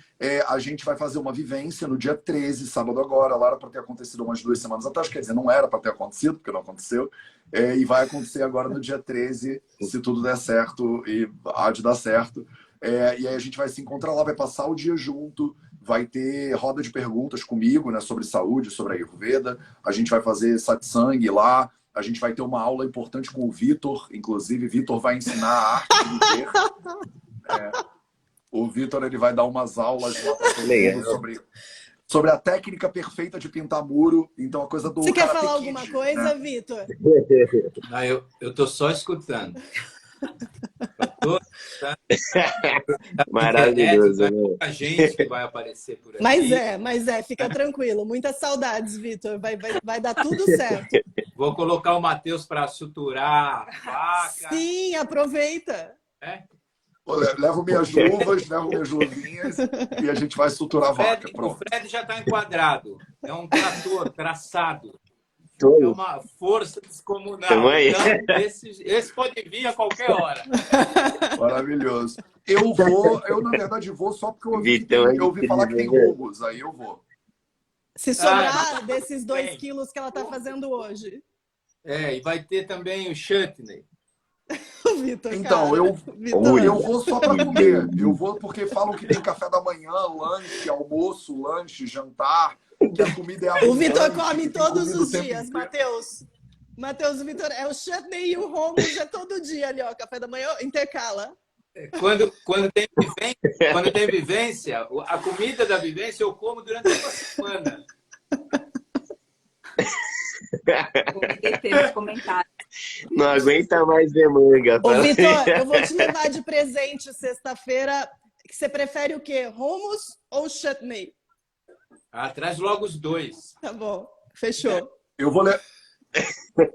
a gente vai fazer uma vivência no dia 13, sábado agora. Lá era para ter acontecido umas 2 semanas atrás, quer dizer, não era para ter acontecido, porque não aconteceu. E vai acontecer agora no dia 13, se tudo der certo, e há de dar certo. E aí a gente vai se encontrar lá, vai passar o dia junto, vai ter roda de perguntas comigo, né, sobre saúde, sobre a Ayurveda. A gente vai fazer satsang lá, a gente vai ter uma aula importante com o Vitor, inclusive. Vitor vai ensinar a arte de viver. O Vitor, ele vai dar umas aulas lá para todo mundo sobre a técnica perfeita de pintar muro. Então, a coisa do Você quer Karate falar Kid, alguma coisa, né? Vitor? Não, eu tô só escutando. Todos, tá? Maravilhoso, Vai né? muita gente que vai aparecer por aqui. Mas fica tranquilo. Muitas saudades, Vitor. Vai dar tudo certo. Vou colocar o Matheus para suturar a vaca. Sim, aproveita. Né? Levo minhas luvas, levo minhas luvinhas e a gente vai suturar a vaca. O Pronto. Fred já está enquadrado. É um trator traçado. É Tô. uma força descomunal. Tamo aí. Então, esse pode vir a qualquer hora. Maravilhoso. Na verdade, vou só porque eu ouvi falar que tem rumos, aí eu vou. Se sobrar desses 2 quilos que ela está fazendo hoje. E vai ter também o chutney. O Vitor, Então, cara. eu vou só para comer. Eu vou porque falam que tem café da manhã, lanche, almoço, lanche, jantar, que a comida é abundante. O Vitor come que tem todos comida o os tempo inteiro. inteiro. Matheus, o Vitor é o chutney e o hummus é todo dia ali, ó. Café da manhã intercala. Quando tem vivência, a comida da vivência eu como durante uma semana. Temos comentários. Não aguenta mais ver manga. Ô, Vitor, eu vou te levar de presente sexta-feira. Você prefere o quê? Hummus ou chutney? Traz logo os dois. Tá bom, fechou.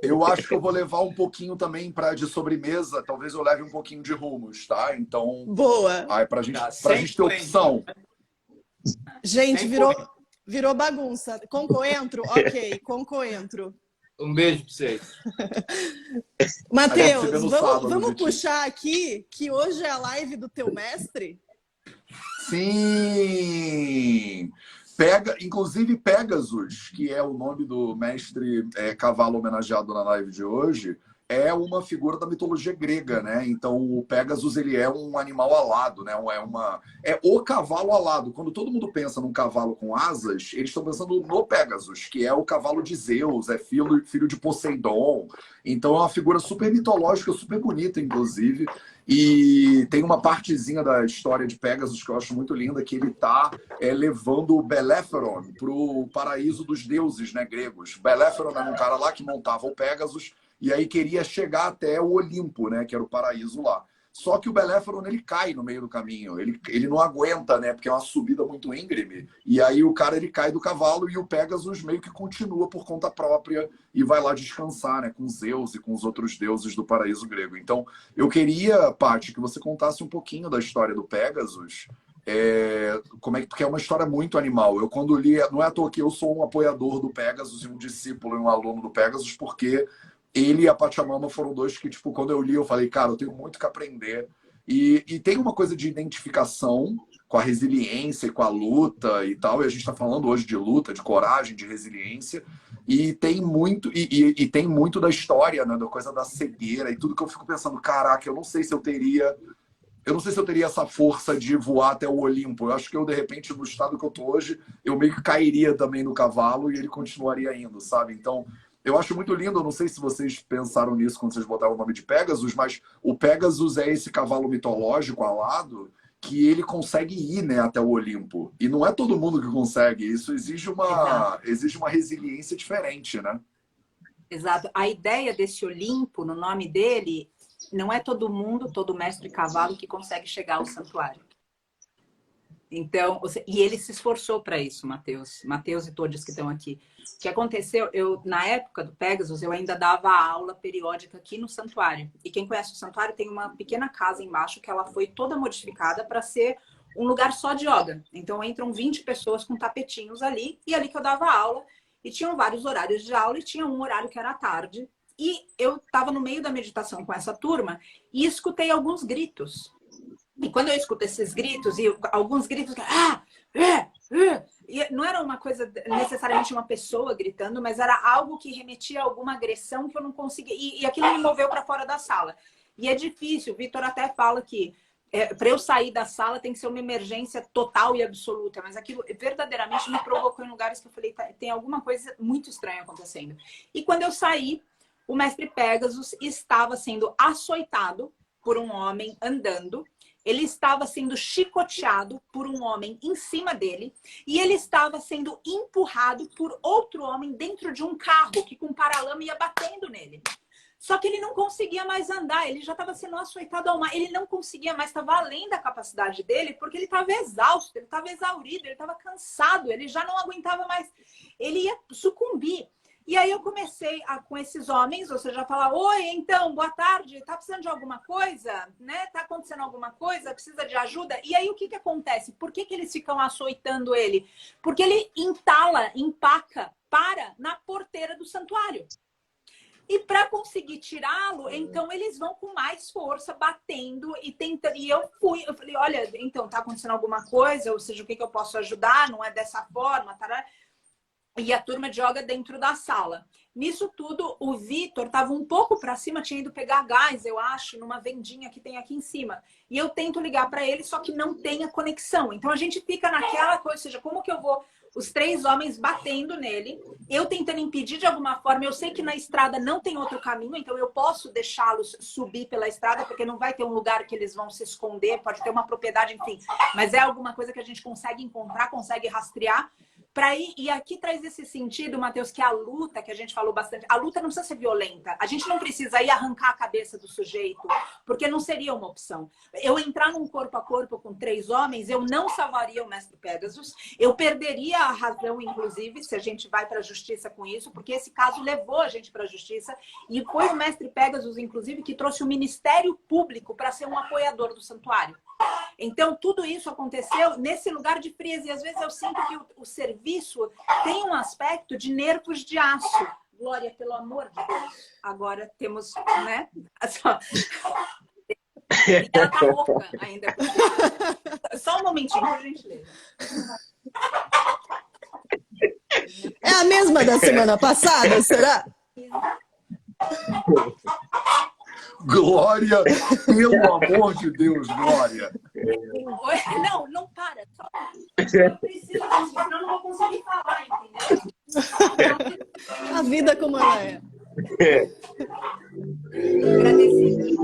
Eu acho que eu vou levar um pouquinho também de sobremesa. Talvez eu leve um pouquinho de hummus, tá? Então. Boa. Aí pra gente ter opção. Gente, virou bagunça. Com coentro? Ok, com coentro. Um beijo pra vocês. Matheus, vamos puxar aqui que hoje é a live do teu mestre? Sim! Inclusive Pegasus, que é o nome do mestre cavalo homenageado na live de hoje, é uma figura da mitologia grega, né? Então o Pegasus ele é um animal alado, né? É o cavalo alado. Quando todo mundo pensa num cavalo com asas, eles estão pensando no Pegasus, que é o cavalo de Zeus, é filho de Poseidon. Então é uma figura super mitológica, super bonita, inclusive. E tem uma partezinha da história de Pegasus que eu acho muito linda, que ele está levando o Beléferon para o paraíso dos deuses, né, gregos. Beléferon era um cara lá que montava o Pegasus e aí queria chegar até o Olimpo, né, que era o paraíso lá. Só que o Beléferon ele cai no meio do caminho, ele não aguenta, né, porque é uma subida muito íngreme. E aí o cara ele cai do cavalo e o Pegasus meio que continua por conta própria e vai lá descansar, né, com Zeus e com os outros deuses do paraíso grego. Então, eu queria, Paty, que você contasse um pouquinho da história do Pegasus. Porque é uma história muito animal. Eu quando li, não é à toa que eu sou um apoiador do Pegasus e um discípulo e um aluno do Pegasus, porque ele e a Pachamama foram dois que, tipo, quando eu li, eu falei, cara, eu tenho muito que aprender. E tem uma coisa de identificação com a resiliência e com a luta e tal. E a gente está falando hoje de luta, de coragem, de resiliência. E tem muito, tem muito da história, né? Da coisa da cegueira e tudo que eu fico pensando, caraca, eu não sei se eu teria essa força de voar até o Olimpo. Eu acho que eu, de repente, no estado que eu tô hoje, eu meio que cairia também no cavalo e ele continuaria indo, sabe? Então, eu acho muito lindo, eu não sei se vocês pensaram nisso quando vocês botaram o nome de Pegasus, mas o Pegasus é esse cavalo mitológico alado que ele consegue ir, né, até o Olimpo. E não é todo mundo que consegue. Isso exige uma resiliência diferente, né? Exato. A ideia desse Olimpo, no nome dele, não é todo mundo, todo mestre cavalo que consegue chegar ao santuário. Então, e ele se esforçou para isso, Matheus e todos que estão aqui. O que aconteceu, na época do Pegasus, eu ainda dava aula periódica aqui no santuário. E quem conhece o santuário tem uma pequena casa embaixo que ela foi toda modificada para ser um lugar só de yoga. Então entram 20 pessoas com tapetinhos ali, e ali que eu dava aula. E tinham vários horários de aula, e tinha um horário que era à tarde. E eu estava no meio da meditação com essa turma e escutei alguns gritos. E quando eu escuto esses gritos, e alguns gritos, e não era uma coisa necessariamente uma pessoa gritando, mas era algo que remetia a alguma agressão que eu não conseguia. E aquilo me moveu para fora da sala. E é difícil, o Vitor até fala que para eu sair da sala tem que ser uma emergência total e absoluta, mas aquilo verdadeiramente me provocou em lugares que eu falei, tem alguma coisa muito estranha acontecendo. E quando eu saí, o mestre Pegasus estava sendo açoitado por um homem andando. Ele estava sendo chicoteado por um homem em cima dele e ele estava sendo empurrado por outro homem dentro de um carro que com paralama ia batendo nele. Só que ele não conseguia mais andar, ele já estava sendo açoitado ao mar, ele não conseguia mais, estava além da capacidade dele, porque ele estava exausto, ele estava exaurido, ele estava cansado, ele já não aguentava mais, ele ia sucumbir. E aí eu comecei com esses homens, ou seja, a falar, oi, então, boa tarde, tá precisando de alguma coisa? Né? Tá acontecendo alguma coisa? Precisa de ajuda? E aí o que acontece? Por que eles ficam açoitando ele? Porque ele entala, empaca, na porteira do santuário. E para conseguir tirá-lo, então eles vão com mais força, batendo e tentando. E eu falei, olha, então, tá acontecendo alguma coisa? Ou seja, o que eu posso ajudar? Não é dessa forma, tará. E a turma joga dentro da sala. Nisso tudo, o Vitor estava um pouco para cima, tinha ido pegar gás, eu acho, numa vendinha que tem aqui em cima. E eu tento ligar para ele, só que não tem a conexão. Então a gente fica naquela coisa, ou seja, como que eu vou... Os 3 homens batendo nele, eu tentando impedir de alguma forma. Eu sei que na estrada não tem outro caminho, então eu posso deixá-los subir pela estrada, porque não vai ter um lugar que eles vão se esconder, pode ter uma propriedade, enfim. Mas é alguma coisa que a gente consegue encontrar, consegue rastrear. E aqui traz esse sentido, Matheus, que a luta, que a gente falou bastante, a luta não precisa ser violenta. A gente não precisa ir arrancar a cabeça do sujeito, porque não seria uma opção. Eu entrar num corpo a corpo com 3 homens, eu não salvaria o mestre Pegasus, eu perderia a razão, inclusive, se a gente vai para a justiça com isso, porque esse caso levou a gente para a justiça, e foi o mestre Pegasus, inclusive, que trouxe o Ministério Público para ser um apoiador do santuário. Então, tudo isso aconteceu nesse lugar de frieza. E às vezes eu sinto que o serviço tem um aspecto de nervos de aço. Glória, pelo amor de Deus. Agora temos, né? Ela tá rouca ainda. Só um momentinho, por gentileza. É a mesma da semana passada, será? Glória, pelo amor de Deus, Glória. Não para. Eu preciso disso, senão eu não vou conseguir falar, entendeu? A vida como ela é. Agradecida.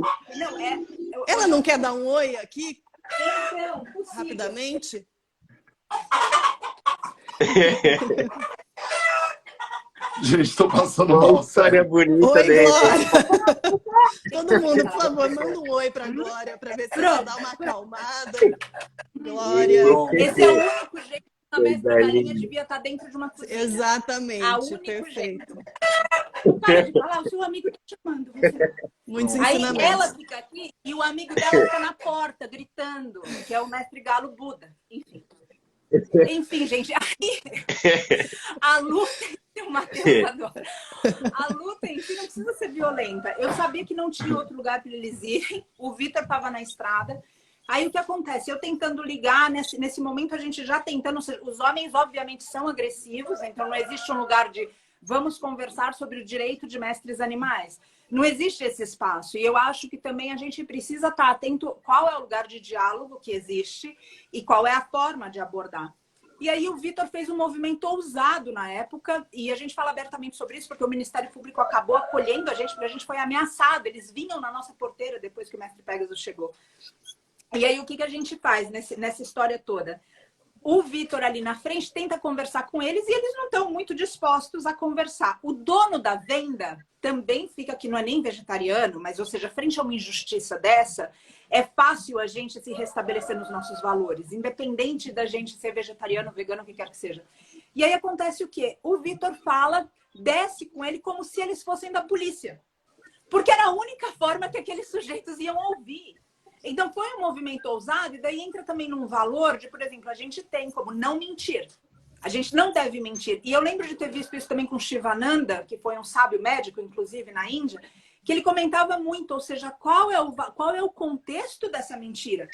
Ela não quer dar um oi aqui, Então, possível. rapidamente? Gente, estou passando mal. Uma história bonita. Oi, Glória! Todo mundo, por favor, manda um oi para a Glória, para ver se ela dá uma acalmada. Glória! Esse é o único jeito que a mestra galinha devia estar dentro de uma cozinha. Exatamente, perfeito. Para de falar, o seu amigo está te chamando. Muitos Aí ensinamentos. ela fica aqui e o amigo dela fica na porta, gritando, que é o mestre Galo Buda. Enfim, gente, aí a luta, o Matheus adora. A luta em si não precisa ser violenta. Eu sabia que não tinha outro lugar para eles irem. O Vitor estava na estrada. Aí o que acontece? Eu tentando ligar, nesse momento a gente já tentando... Os homens, obviamente, são agressivos, então não existe um lugar de vamos conversar sobre o direito de mestres animais. Não existe esse espaço. E eu acho que também a gente precisa estar atento qual é o lugar de diálogo que existe e qual é a forma de abordar. E aí o Vitor fez um movimento ousado na época, e a gente fala abertamente sobre isso, porque o Ministério Público acabou acolhendo a gente, porque a gente foi ameaçado. Eles vinham na nossa porteira depois que o mestre Pegasus chegou. E aí o que a gente faz nessa história toda? O Vitor ali na frente tenta conversar com eles e eles não estão muito dispostos a conversar. O dono da venda também fica, que não é nem vegetariano, mas, ou seja, frente a uma injustiça dessa, é fácil a gente se restabelecer nos nossos valores, independente da gente ser vegetariano, vegano, o que quer que seja. E aí acontece o quê? O Vitor desce com ele como se eles fossem da polícia. Porque era a única forma que aqueles sujeitos iam ouvir. Então, foi um movimento ousado, e daí entra também num valor de, por exemplo, a gente tem como não mentir. A gente não deve mentir. E eu lembro de ter visto isso também com Shivananda, que foi um sábio médico, inclusive, na Índia, que ele comentava muito, ou seja, qual é o contexto dessa mentira?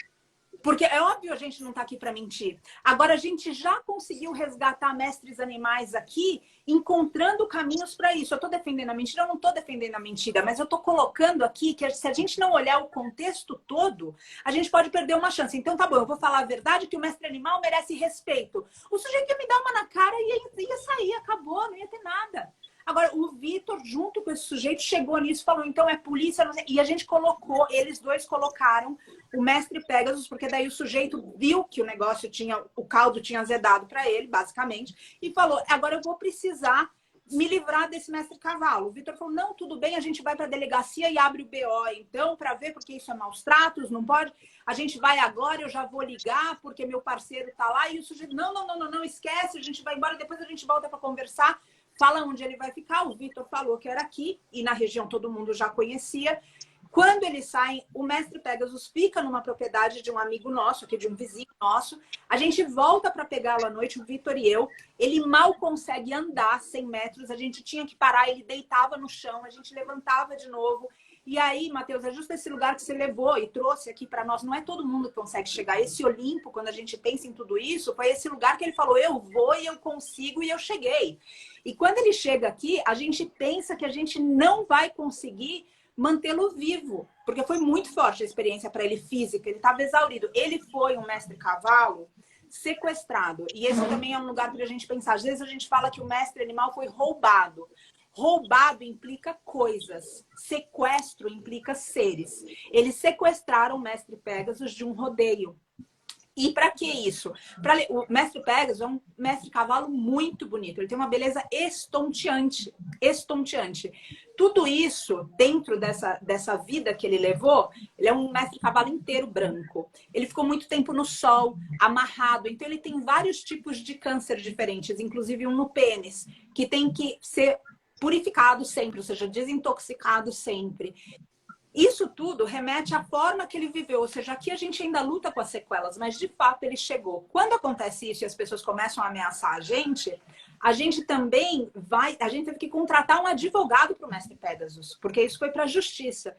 Porque é óbvio a gente não está aqui para mentir. Agora, a gente já conseguiu resgatar mestres animais aqui, encontrando caminhos para isso. Eu estou defendendo a mentira, eu não estou defendendo a mentira, mas eu estou colocando aqui que se a gente não olhar o contexto todo, a gente pode perder uma chance. Então, tá bom, eu vou falar a verdade que o mestre animal merece respeito. O sujeito ia me dar uma na cara e ia sair, acabou, não ia ter nada. Agora, o Vitor, junto com esse sujeito, chegou nisso e falou, então é polícia, não sei. E a gente colocou, eles dois colocaram o mestre Pegasus, porque daí o sujeito viu que o negócio o caldo tinha azedado para ele, basicamente, e falou, agora eu vou precisar me livrar desse mestre cavalo. O Vitor falou, não, tudo bem, a gente vai para a delegacia e abre o BO, então, para ver, porque isso é maus tratos, não pode. A gente vai agora, eu já vou ligar, porque meu parceiro tá lá, e o sujeito, não, esquece, a gente vai embora, depois a gente volta para conversar, fala onde ele vai ficar. O Vitor falou que era aqui, e na região todo mundo já conhecia. Quando eles saem, o mestre Pegasus fica numa propriedade de um amigo nosso, aqui de um vizinho nosso. A gente volta para pegá-lo à noite, o Vitor e eu. Ele mal consegue andar 100 metros. A gente tinha que parar, ele deitava no chão, a gente levantava de novo. E aí, Matheus, é justo esse lugar que você levou e trouxe aqui para nós. Não é todo mundo que consegue chegar. Esse Olimpo, quando a gente pensa em tudo isso, foi esse lugar que ele falou, eu vou e eu consigo e eu cheguei. E quando ele chega aqui, a gente pensa que a gente não vai conseguir mantê-lo vivo, porque foi muito forte a experiência para ele física, ele estava exaurido. Ele foi um mestre cavalo sequestrado, e esse também é um lugar para a gente pensar. Às vezes a gente fala que o mestre animal foi roubado. Roubado implica coisas, sequestro implica seres. Eles sequestraram o mestre Pegasus de um rodeio. E para que isso? O mestre Pegasus é um mestre cavalo muito bonito. Ele tem uma beleza estonteante. Estonteante. Tudo isso, dentro dessa vida que ele levou, ele é um mestre cavalo inteiro branco. Ele ficou muito tempo no sol, amarrado. Então, ele tem vários tipos de câncer diferentes, inclusive um no pênis, que tem que ser purificado sempre, ou seja, desintoxicado sempre. Isso tudo remete à forma que ele viveu, ou seja, aqui a gente ainda luta com as sequelas, mas de fato ele chegou. Quando acontece isso e as pessoas começam a ameaçar a gente também a gente teve que contratar um advogado para o mestre Pegasus, porque isso foi para a justiça.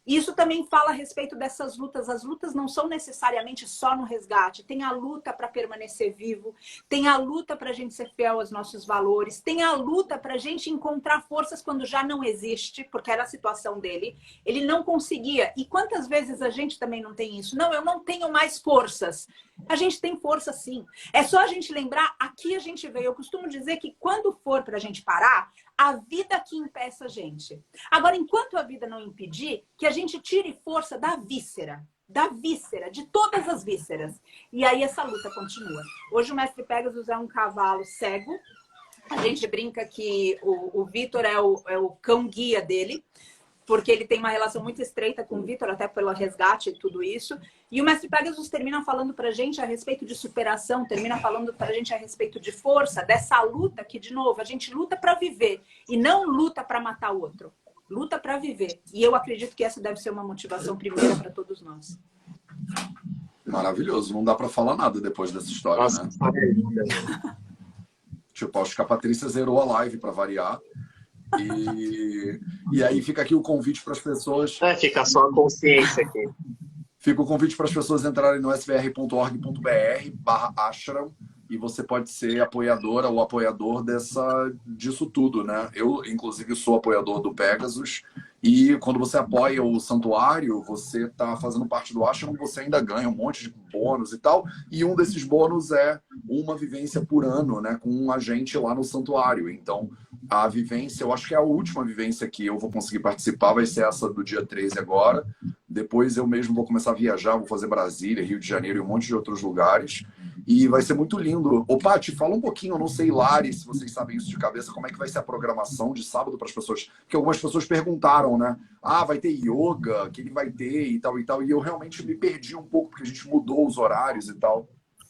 Isso também fala a respeito dessas lutas. As lutas não são necessariamente só no resgate. Tem a luta para permanecer vivo, tem a luta para a gente ser fiel aos nossos valores, tem a luta para a gente encontrar forças quando já não existe, porque era a situação dele. Ele não conseguia. E quantas vezes a gente também não tem isso? Não, eu não tenho mais forças. A gente tem força sim. É só a gente lembrar, aqui a gente veio. Eu costumo dizer que quando for para a gente parar, a vida que impeça a gente. Agora, enquanto a vida não impedir, que a gente tire força da víscera, de todas as vísceras. E aí essa luta continua. Hoje o mestre Pegasus é um cavalo cego. A gente brinca que o Vitor é o cão-guia dele, porque ele tem uma relação muito estreita com o Vitor, até pelo resgate e tudo isso. E o mestre Pegasus termina falando pra gente a respeito de superação, termina falando pra gente a respeito de força, dessa luta que, de novo, a gente luta para viver e não luta para matar o outro. Luta para viver. E eu acredito que essa deve ser uma motivação primeira para todos nós. Maravilhoso. Não dá para falar nada depois dessa história, Nossa, né? Tipo, acho que a Patrícia zerou a live para variar. E aí fica aqui o convite para as pessoas... fica só a consciência aqui. Fica o convite para as pessoas entrarem no svr.org.br/ashram e você pode ser apoiadora ou apoiador disso tudo, né? Eu, inclusive, sou apoiador do Pegasus e quando você apoia o santuário, você está fazendo parte do ashram, você ainda ganha um monte de bônus e tal, e um desses bônus é uma vivência por ano, né? Com um agente lá no santuário. Então, a vivência, eu acho que é a última vivência que eu vou conseguir participar, vai ser essa do dia 13 agora. Depois eu mesmo vou começar a viajar, vou fazer Brasília, Rio de Janeiro e um monte de outros lugares. E vai ser muito lindo. Ô, Paty, fala um pouquinho, eu não sei, Lari, se vocês sabem isso de cabeça, como é que vai ser a programação de sábado para as pessoas? Porque algumas pessoas perguntaram, né? Ah, vai ter yoga, o que ele vai ter e tal e tal. E eu realmente me perdi um pouco, porque a gente mudou os horários e tal.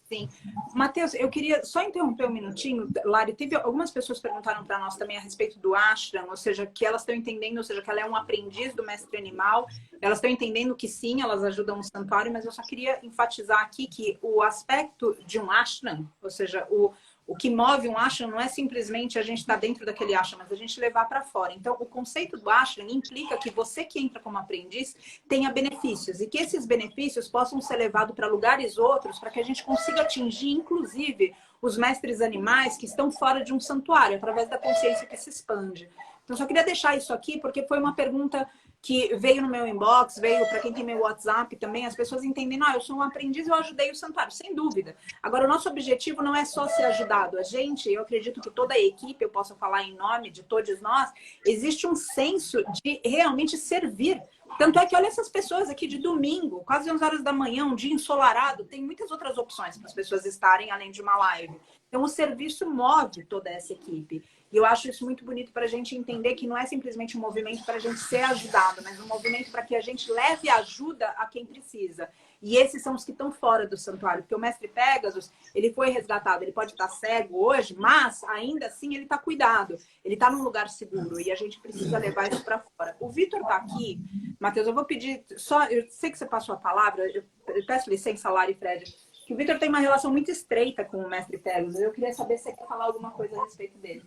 Sim. Matheus, eu queria só interromper um minutinho. Lari, algumas pessoas perguntaram para nós também a respeito do ashram, ou seja, que elas estão entendendo, ou seja, que ela é um aprendiz do mestre animal. Elas estão entendendo que sim, elas ajudam o santuário, mas eu só queria enfatizar aqui que o aspecto de um ashram, ou seja, o que move um ashram não é simplesmente a gente estar dentro daquele ashram, mas a gente levar para fora. Então, o conceito do ashram implica que você que entra como aprendiz tenha benefícios e que esses benefícios possam ser levados para lugares outros para que a gente consiga atingir, inclusive, os mestres animais que estão fora de um santuário, através da consciência que se expande. Então, só queria deixar isso aqui, porque foi uma pergunta que veio no meu inbox, veio para quem tem meu WhatsApp também, as pessoas entendendo, eu sou um aprendiz e eu ajudei o santuário, sem dúvida. Agora, o nosso objetivo não é só ser ajudado. Eu acredito que toda a equipe, eu posso falar em nome de todos nós, existe um senso de realmente servir. Tanto é que olha essas pessoas aqui de domingo, quase 11 horas da manhã, um dia ensolarado, tem muitas outras opções para as pessoas estarem além de uma live. Então, o serviço move toda essa equipe. E eu acho isso muito bonito para a gente entender que não é simplesmente um movimento para a gente ser ajudado, mas um movimento para que a gente leve ajuda a quem precisa. E esses são os que estão fora do santuário, porque o mestre Pegasus, ele foi resgatado, ele pode estar cego hoje, mas ainda assim ele está cuidado, ele está num lugar seguro e a gente precisa levar isso para fora. O Vitor está aqui, Matheus, eu vou pedir só, eu sei que você passou a palavra, eu peço licença, Lara e Fred, que o Vitor tem uma relação muito estreita com o mestre Pegasus, eu queria saber se você quer falar alguma coisa a respeito dele.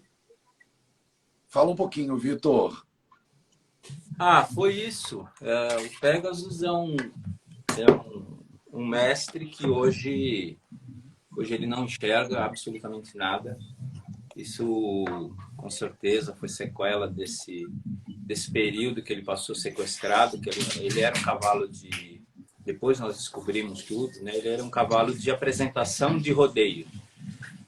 Fala um pouquinho, Vitor. Foi isso. O Pegasus é um mestre que hoje ele não enxerga absolutamente nada. Isso, com certeza, foi sequela desse período que ele passou sequestrado, que ele era um cavalo de... Depois nós descobrimos tudo, né? Ele era um cavalo de apresentação de rodeio.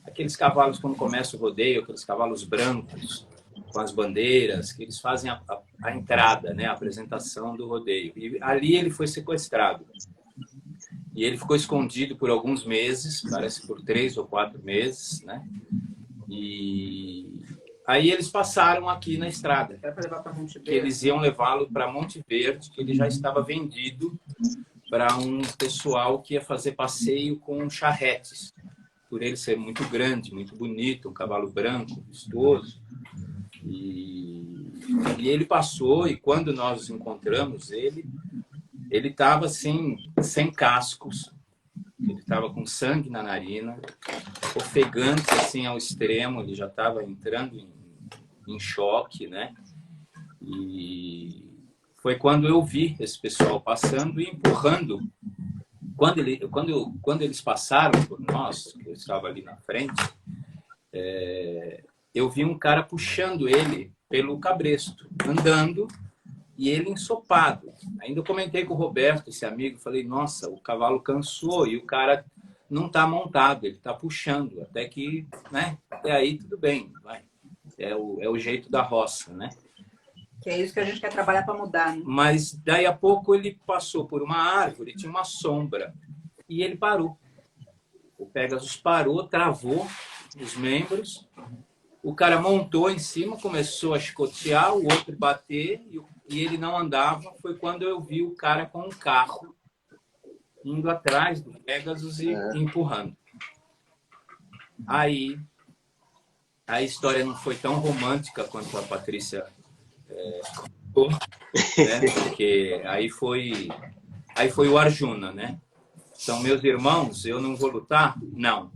Aqueles cavalos, quando começa o rodeio, aqueles cavalos brancos, com as bandeiras, que eles fazem a entrada, né? A apresentação do rodeio. E ali ele foi sequestrado. E ele ficou escondido por alguns meses, parece por 3 ou 4 meses, né? E aí eles passaram aqui na estrada, que eles iam levá-lo para Monte Verde, que ele já estava vendido para um pessoal que ia fazer passeio com charretes, por ele ser muito grande, muito bonito, um cavalo branco, vistoso. E ele passou, e quando nós encontramos ele estava assim, sem cascos, ele estava com sangue na narina, ofegante assim ao extremo, ele já estava entrando em choque, né? E foi quando eu vi esse pessoal passando e empurrando. Quando eles passaram por nós, eu estava ali na frente, eu vi um cara puxando ele pelo cabresto, andando, e ele ensopado. Ainda eu comentei com o Roberto, esse amigo, falei, nossa, o cavalo cansou e o cara não está montado, ele está puxando, até que, né, até aí tudo bem, vai. É o jeito da roça, né? Que é isso que a gente quer trabalhar para mudar, né? Mas daí a pouco ele passou por uma árvore, tinha uma sombra, e ele parou. O Pegasus parou, travou os membros, o cara montou em cima, começou a chicotear, o outro bater, e ele não andava. Foi quando eu vi o cara com um carro indo atrás do Pegasus e empurrando. Aí a história não foi tão romântica quanto a Patrícia contou, né? Porque aí foi o Arjuna, né? São meus irmãos, eu não vou lutar? Não.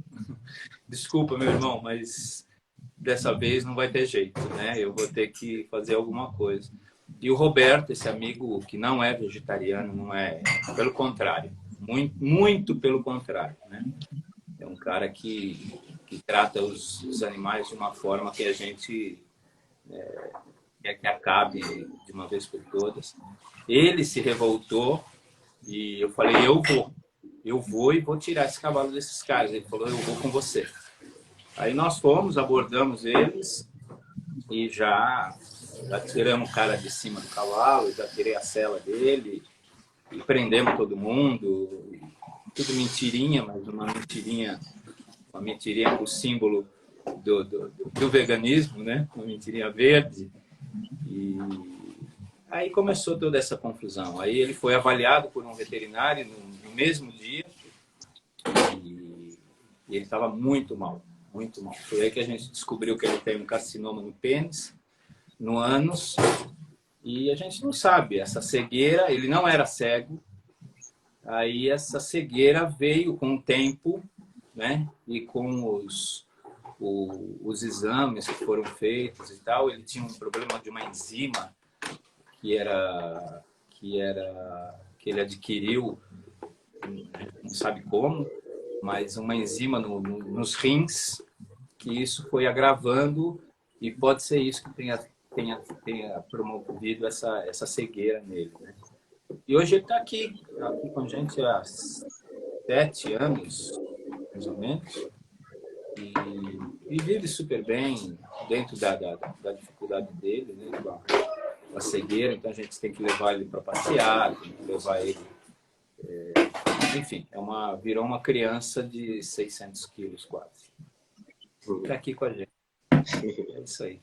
Desculpa, meu irmão, mas dessa vez não vai ter jeito, né? Eu vou ter que fazer alguma coisa. E o Roberto, esse amigo que não é vegetariano, não é, pelo contrário, muito pelo contrário, né? É um cara que trata os animais de uma forma que a gente quer que acabe de uma vez por todas. Ele se revoltou e eu falei, eu vou e vou tirar esse cavalo desses caras. Ele falou, eu vou com você. Aí nós fomos, abordamos eles e já tiramos o cara de cima do cavalo, já tirei a sela dele e prendemos todo mundo. Tudo mentirinha, mas uma mentirinha com o símbolo do veganismo, né? Uma mentirinha verde. E aí começou toda essa confusão. Aí ele foi avaliado por um veterinário no mesmo dia e ele estava muito mal, muito mal. Foi aí que a gente descobriu que ele tem um carcinoma no pênis, no ânus, e a gente não sabe. Essa cegueira, ele não era cego, aí essa cegueira veio com o tempo, né? E com os exames que foram feitos e tal, ele tinha um problema de uma enzima que ele adquiriu, não sabe como, mas uma enzima nos rins, que isso foi agravando e pode ser isso que tenha promovido essa cegueira nele, né? E hoje ele está aqui com a gente há 7 anos, mais ou menos, e vive super bem dentro da dificuldade dele, né? A cegueira, então a gente tem que levar ele para passear, tem que levar ele... enfim, virou uma criança de 600 quilos quase. Tá aqui com a gente. É isso aí.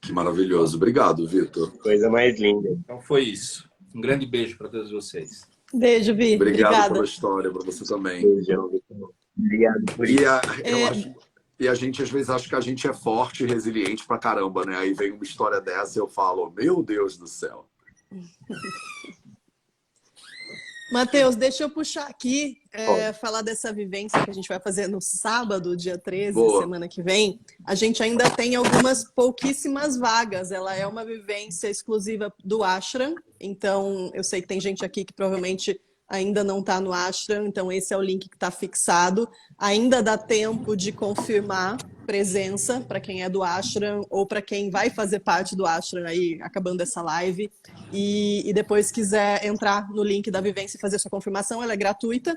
Que maravilhoso. Obrigado, Vitor. Coisa mais linda. Então foi isso. Um grande beijo para todos vocês. Beijo, Vi. Obrigado Obrigada. pela história, para você também. Beijão, Vitor. Obrigado por isso. E a gente, às vezes, acha que a gente é forte e resiliente pra caramba, né? Aí vem uma história dessa e eu falo, meu Deus do céu. Matheus, deixa eu puxar aqui, falar dessa vivência que a gente vai fazer no sábado, dia 13, Boa. semana que vem. A gente ainda tem algumas pouquíssimas vagas. Ela é uma vivência exclusiva do Ashram. Então, eu sei que tem gente aqui que provavelmente ainda não está no Ashram. Então, esse é o link que está fixado. Ainda dá tempo de confirmar presença para quem é do Ashram ou para quem vai fazer parte do Ashram aí, acabando essa live. E depois quiser entrar no link da vivência e fazer sua confirmação, ela é gratuita.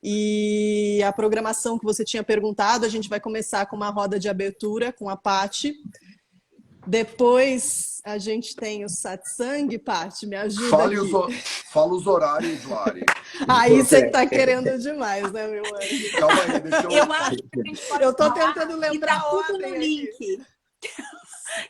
E a programação que você tinha perguntado, a gente vai começar com uma roda de abertura com a Paty. Depois a gente tem o satsang, Paty, me ajuda aqui. Fala os horários, Lari. Aí você tá querendo demais, né, meu anjo? Calma aí, deixa eu... Eu acho que a gente pode Eu tô falar tentando e lembrar tá a tudo ordem no aqui. link.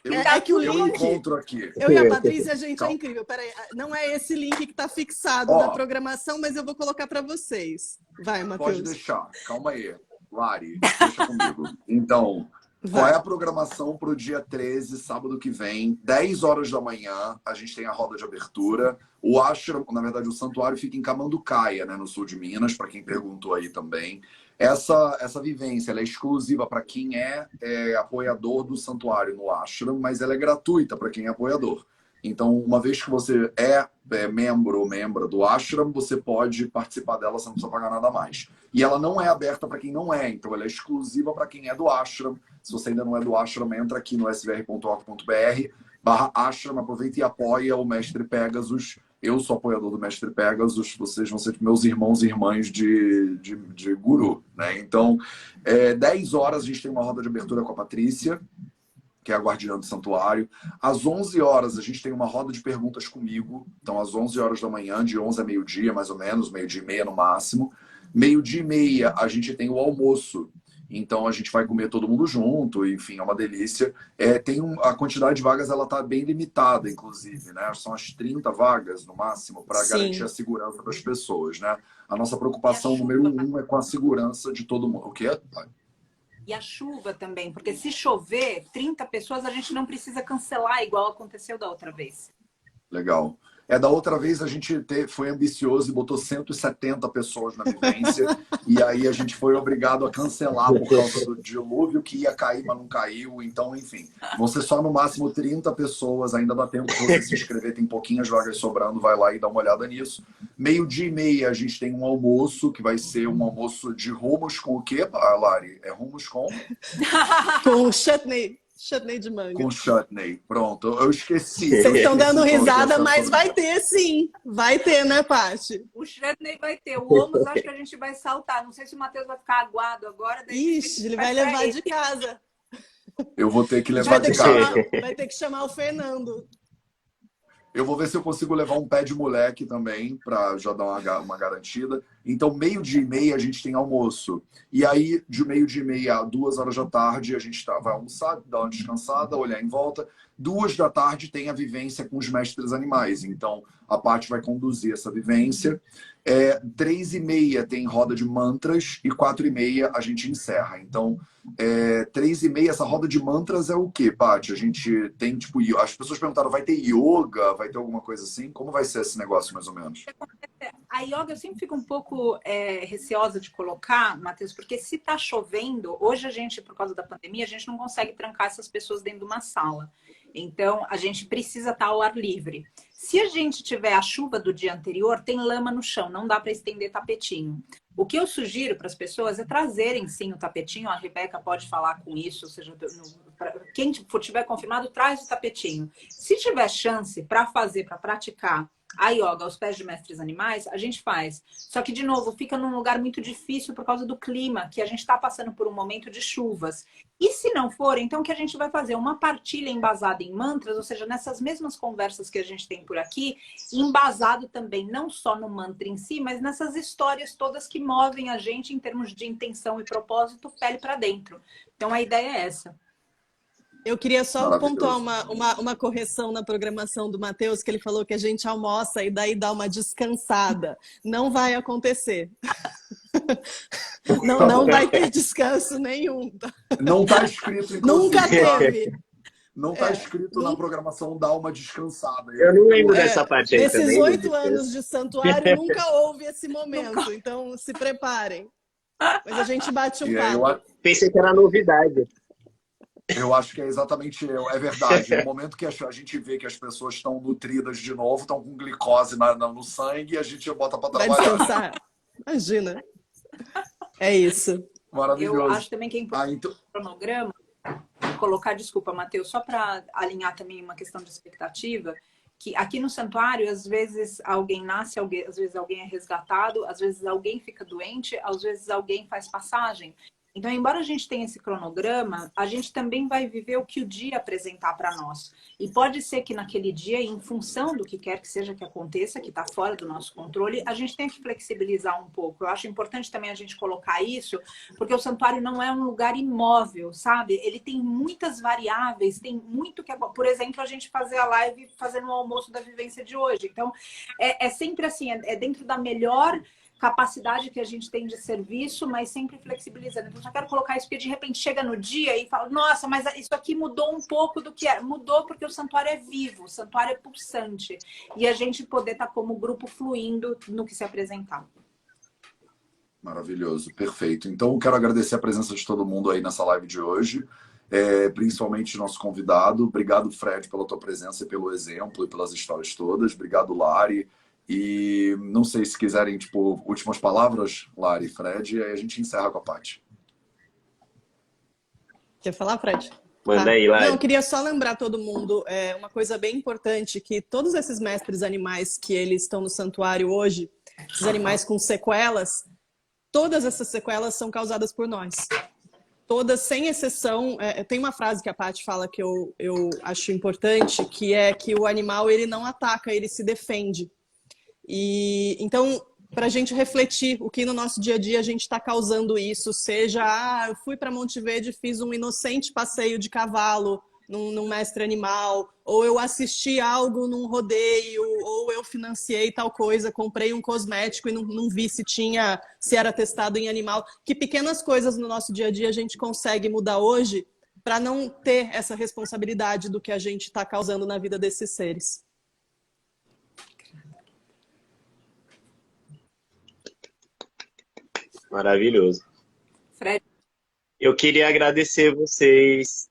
É que o Eu link... encontro aqui. Eu e a Patrícia, a gente Calma. é incrível. Peraí, não é esse link que tá fixado Ó. da programação, mas eu vou colocar para vocês. Vai, Matheus. Pode deixar. Calma aí. Lari, deixa comigo. Então, qual é a programação para o dia 13, sábado que vem, 10 horas da manhã? A gente tem a roda de abertura. O Ashram, na verdade, o santuário fica em Camanducaia, né, no sul de Minas, para quem perguntou aí também. Essa vivência ela é exclusiva para quem é apoiador do santuário no Ashram, mas ela é gratuita para quem é apoiador. Então, uma vez que você é membro ou membra do Ashram, você pode participar dela sem precisar pagar nada mais. E ela não é aberta para quem não é, então ela é exclusiva para quem é do Ashram. Se você ainda não é do Ashram, entra aqui no svr.org.br/Ashram, aproveita e apoia o Mestre Pegasus. Eu sou apoiador do Mestre Pegasus, vocês vão ser meus irmãos e irmãs de guru, né? Então, 10 horas a gente tem uma roda de abertura com a Patrícia, que é a guardiã do santuário. Às 11 horas, a gente tem uma roda de perguntas comigo. Então, às 11 horas da manhã, de 11 a meio-dia, mais ou menos, meio-dia e meia no máximo. Meio-dia e meia, a gente tem o almoço. Então, a gente vai comer todo mundo junto, enfim, é uma delícia. A quantidade de vagas, ela está bem limitada, inclusive, né? São as 30 vagas, no máximo, para garantir a segurança das pessoas, né? A nossa preocupação número 1 é com a segurança de todo mundo. O quê? E a chuva também, porque se chover 30 pessoas, a gente não precisa cancelar igual aconteceu da outra vez. Legal. Da outra vez a gente foi ambicioso e botou 170 pessoas na vivência e aí a gente foi obrigado a cancelar por causa do dilúvio que ia cair, mas não caiu. Então, enfim, vão ser só no máximo 30 pessoas. Ainda dá tempo de você se inscrever, tem pouquinhas vagas sobrando, vai lá e dá uma olhada nisso. Meio-dia e meia a gente tem um almoço, que vai ser um almoço de hummus com o quê, Lari? É hummus com? Com chutney. Chutney de manga. Com chutney. Pronto, eu esqueci. Vocês estão dando risada, mas vai ter sim. Vai ter, né, Paty? O chutney vai ter. O hummus acho que a gente vai saltar. Não sei se o Matheus vai ficar aguado agora. Ixi, ele vai levar de casa. Eu vou ter que levar de casa. Vai ter que chamar o Fernando. Eu vou ver se eu consigo levar um pé de moleque também, para já dar uma garantida. Então, meio-dia e meia, a gente tem almoço. E aí, de meio-dia e meia a 2 horas da tarde, a gente vai almoçar, dar uma descansada, olhar em volta. 2 da tarde tem a vivência com os mestres animais. Então, a Paty vai conduzir essa vivência. 3h30 tem roda de mantras e 4h30 a gente encerra. Então, 3h30, essa roda de mantras é o quê, Paty? A gente tem, tipo, as pessoas perguntaram, vai ter yoga? Vai ter alguma coisa assim? Como vai ser esse negócio, mais ou menos? A yoga eu sempre fico um pouco receosa de colocar, Matheus, porque se tá chovendo, hoje a gente, por causa da pandemia, a gente não consegue trancar essas pessoas dentro de uma sala. Então, a gente precisa estar ao ar livre. Se a gente tiver a chuva do dia anterior, tem lama no chão, não dá para estender tapetinho. O que eu sugiro para as pessoas é trazerem sim o tapetinho, a Rebeca pode falar com isso, ou seja, quem tiver confirmado, traz o tapetinho. Se tiver chance para fazer, para praticar a yoga aos pés de mestres animais, a gente faz. Só que, de novo, fica num lugar muito difícil por causa do clima, que a gente está passando por um momento de chuvas. E se não for, então o que a gente vai fazer? Uma partilha embasada em mantras, ou seja, nessas mesmas conversas que a gente tem por aqui, embasado também não só no mantra em si, mas nessas histórias todas que movem a gente em termos de intenção e propósito, pele para dentro. Então a ideia é essa. Eu queria só pontuar Maravilhoso. uma correção na programação do Matheus, que ele falou que a gente almoça e daí dá uma descansada. Não vai acontecer. Não, Tá não bom. vai ter descanso nenhum. Não está escrito, inclusive, Nunca teve. não está escrito na programação dar uma descansada. Eu não lembro É, dessa parte aí nesses também. 8 anos de santuário, nunca houve esse momento. Então, se preparem. Mas a gente bate um E aí papo. Pensei que era novidade. eu acho que é exatamente, é verdade. No momento que a gente vê que as pessoas estão nutridas de novo, estão com glicose no sangue, a gente bota para Vai trabalhar. descansar. Imagina. É isso. Eu Maravilhoso. acho também que é importante Então, o cronograma colocar, desculpa, Matheus, só para alinhar também uma questão de expectativa, que aqui no santuário, às vezes alguém nasce, às vezes alguém é resgatado, às vezes alguém fica doente, às vezes alguém faz passagem. Então, embora a gente tenha esse cronograma, a gente também vai viver o que o dia apresentar para nós. E pode ser que naquele dia, em função do que quer que seja que aconteça, que está fora do nosso controle, a gente tenha que flexibilizar um pouco. Eu acho importante também a gente colocar isso, porque o santuário não é um lugar imóvel, sabe? Ele tem muitas variáveis, tem muito que... Por exemplo, a gente fazer a live fazendo o almoço da vivência de hoje. Então, é sempre assim, é dentro da melhor capacidade que a gente tem de serviço, mas sempre flexibilizando. Então, só quero colocar isso porque de repente chega no dia e fala, nossa, mas isso aqui mudou um pouco do que era. Mudou porque o santuário é vivo, o santuário é pulsante. E a gente poder estar como grupo fluindo no que se apresentar. maravilhoso, perfeito. Então, eu quero agradecer a presença de todo mundo aí nessa live de hoje, principalmente nosso convidado. Obrigado, Fred, pela tua presença e pelo exemplo e pelas histórias todas. Obrigado, Lari. E não sei se quiserem, tipo, últimas palavras, Lari e Fred, e aí a gente encerra com a Paty. Quer falar, Fred? Manda aí, Lari. Não, eu queria só lembrar todo mundo uma coisa bem importante, que todos esses mestres animais que eles estão no santuário hoje, esses animais com sequelas, todas essas sequelas são causadas por nós. Todas, sem exceção. Tem uma frase que a Paty fala que eu acho importante, que é que o animal ele não ataca, ele se defende. E então, para a gente refletir o que no nosso dia a dia a gente está causando isso, seja, eu fui para Monte Verde, fiz um inocente passeio de cavalo num mestre animal, ou eu assisti algo num rodeio, ou eu financiei tal coisa, comprei um cosmético e não vi se era testado em animal. Que pequenas coisas no nosso dia a dia a gente consegue mudar hoje para não ter essa responsabilidade do que a gente está causando na vida desses seres. Maravilhoso. Fred. Eu queria agradecer vocês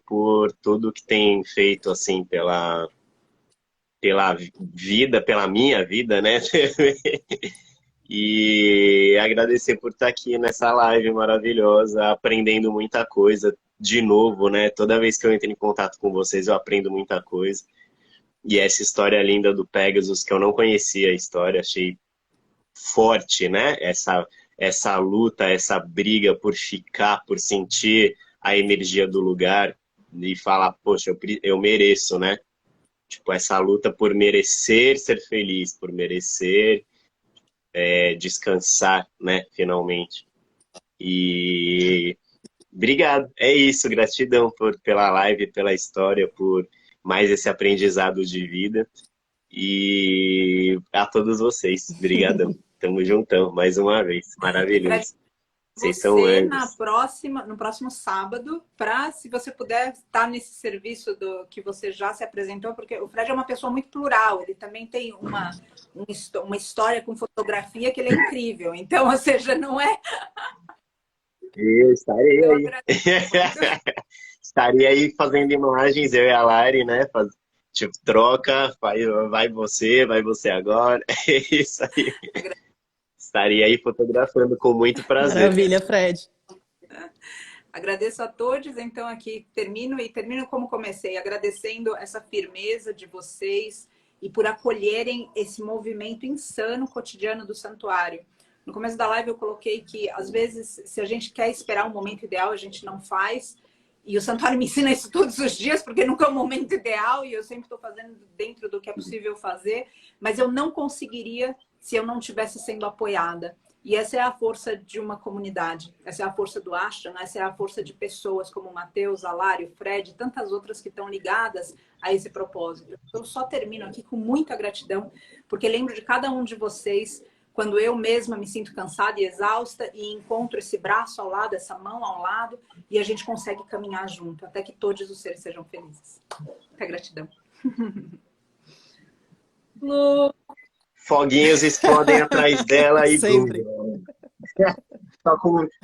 por tudo que tem feito assim pela vida, pela minha vida, né? E agradecer por estar aqui nessa live maravilhosa, aprendendo muita coisa de novo, né? Toda vez que eu entro em contato com vocês, eu aprendo muita coisa. E essa história linda do Pegasus, que eu não conhecia a história, achei forte, né? Essa luta, essa briga por ficar, por sentir a energia do lugar e falar, poxa, eu mereço, né? Tipo, essa luta por merecer ser feliz, por merecer descansar, né? Finalmente. E obrigado. É isso. Gratidão pela live, pela história, por mais esse aprendizado de vida. E a todos vocês. Obrigadão. Tamo juntão, mais uma vez. Maravilhoso. Vocês são anjos. No próximo sábado, se você puder estar nesse serviço que você já se apresentou, porque o Fred é uma pessoa muito plural, ele também tem uma história com fotografia que ele é incrível. Então, ou seja, não é... Eu estarei aí. Estarei aí fazendo imagens, eu e a Lari, né? Tipo, troca, vai você agora. É isso aí. Estarei aí fotografando com muito prazer. Maravilha, Fred. Agradeço a todos, então aqui termino como comecei, agradecendo essa firmeza de vocês e por acolherem esse movimento insano cotidiano do santuário. No começo da live eu coloquei que, às vezes, se a gente quer esperar um momento ideal, a gente não faz. E o santuário me ensina isso todos os dias, porque nunca é o momento ideal e eu sempre estou fazendo dentro do que é possível fazer. Mas eu não conseguiria se eu não estivesse sendo apoiada. E essa é a força de uma comunidade. Essa é a força do Ashram, essa é a força de pessoas como o Matheus, a Lari, o Fred, tantas outras que estão ligadas a esse propósito. Eu só termino aqui com muita gratidão, porque lembro de cada um de vocês quando eu mesma me sinto cansada e exausta e encontro esse braço ao lado, essa mão ao lado, e a gente consegue caminhar junto, até que todos os seres sejam felizes. Muita gratidão. Foguinhos explodem atrás dela e Sempre.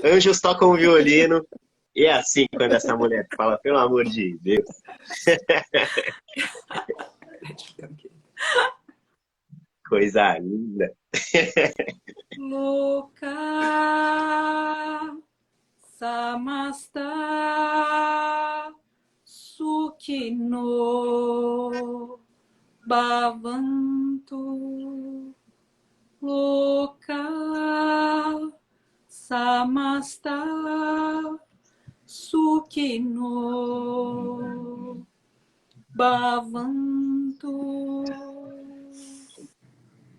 Anjos tocam o violino. E é assim quando essa mulher fala, pelo amor de Deus. Coisa linda. Loka samasta sukhino bhavantu. Loka samasta sukhino bhavantu.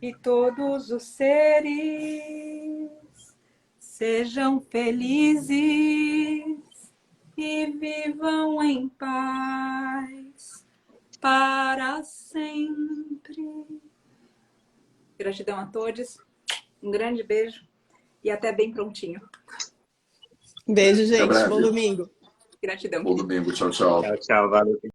E todos os seres sejam felizes e vivam em paz para sempre. Gratidão a todos, um grande beijo e até bem prontinho. Beijo, gente. breve. Bom domingo. Gratidão. Bom domingo. Tchau, tchau. Tchau, tchau. Valeu.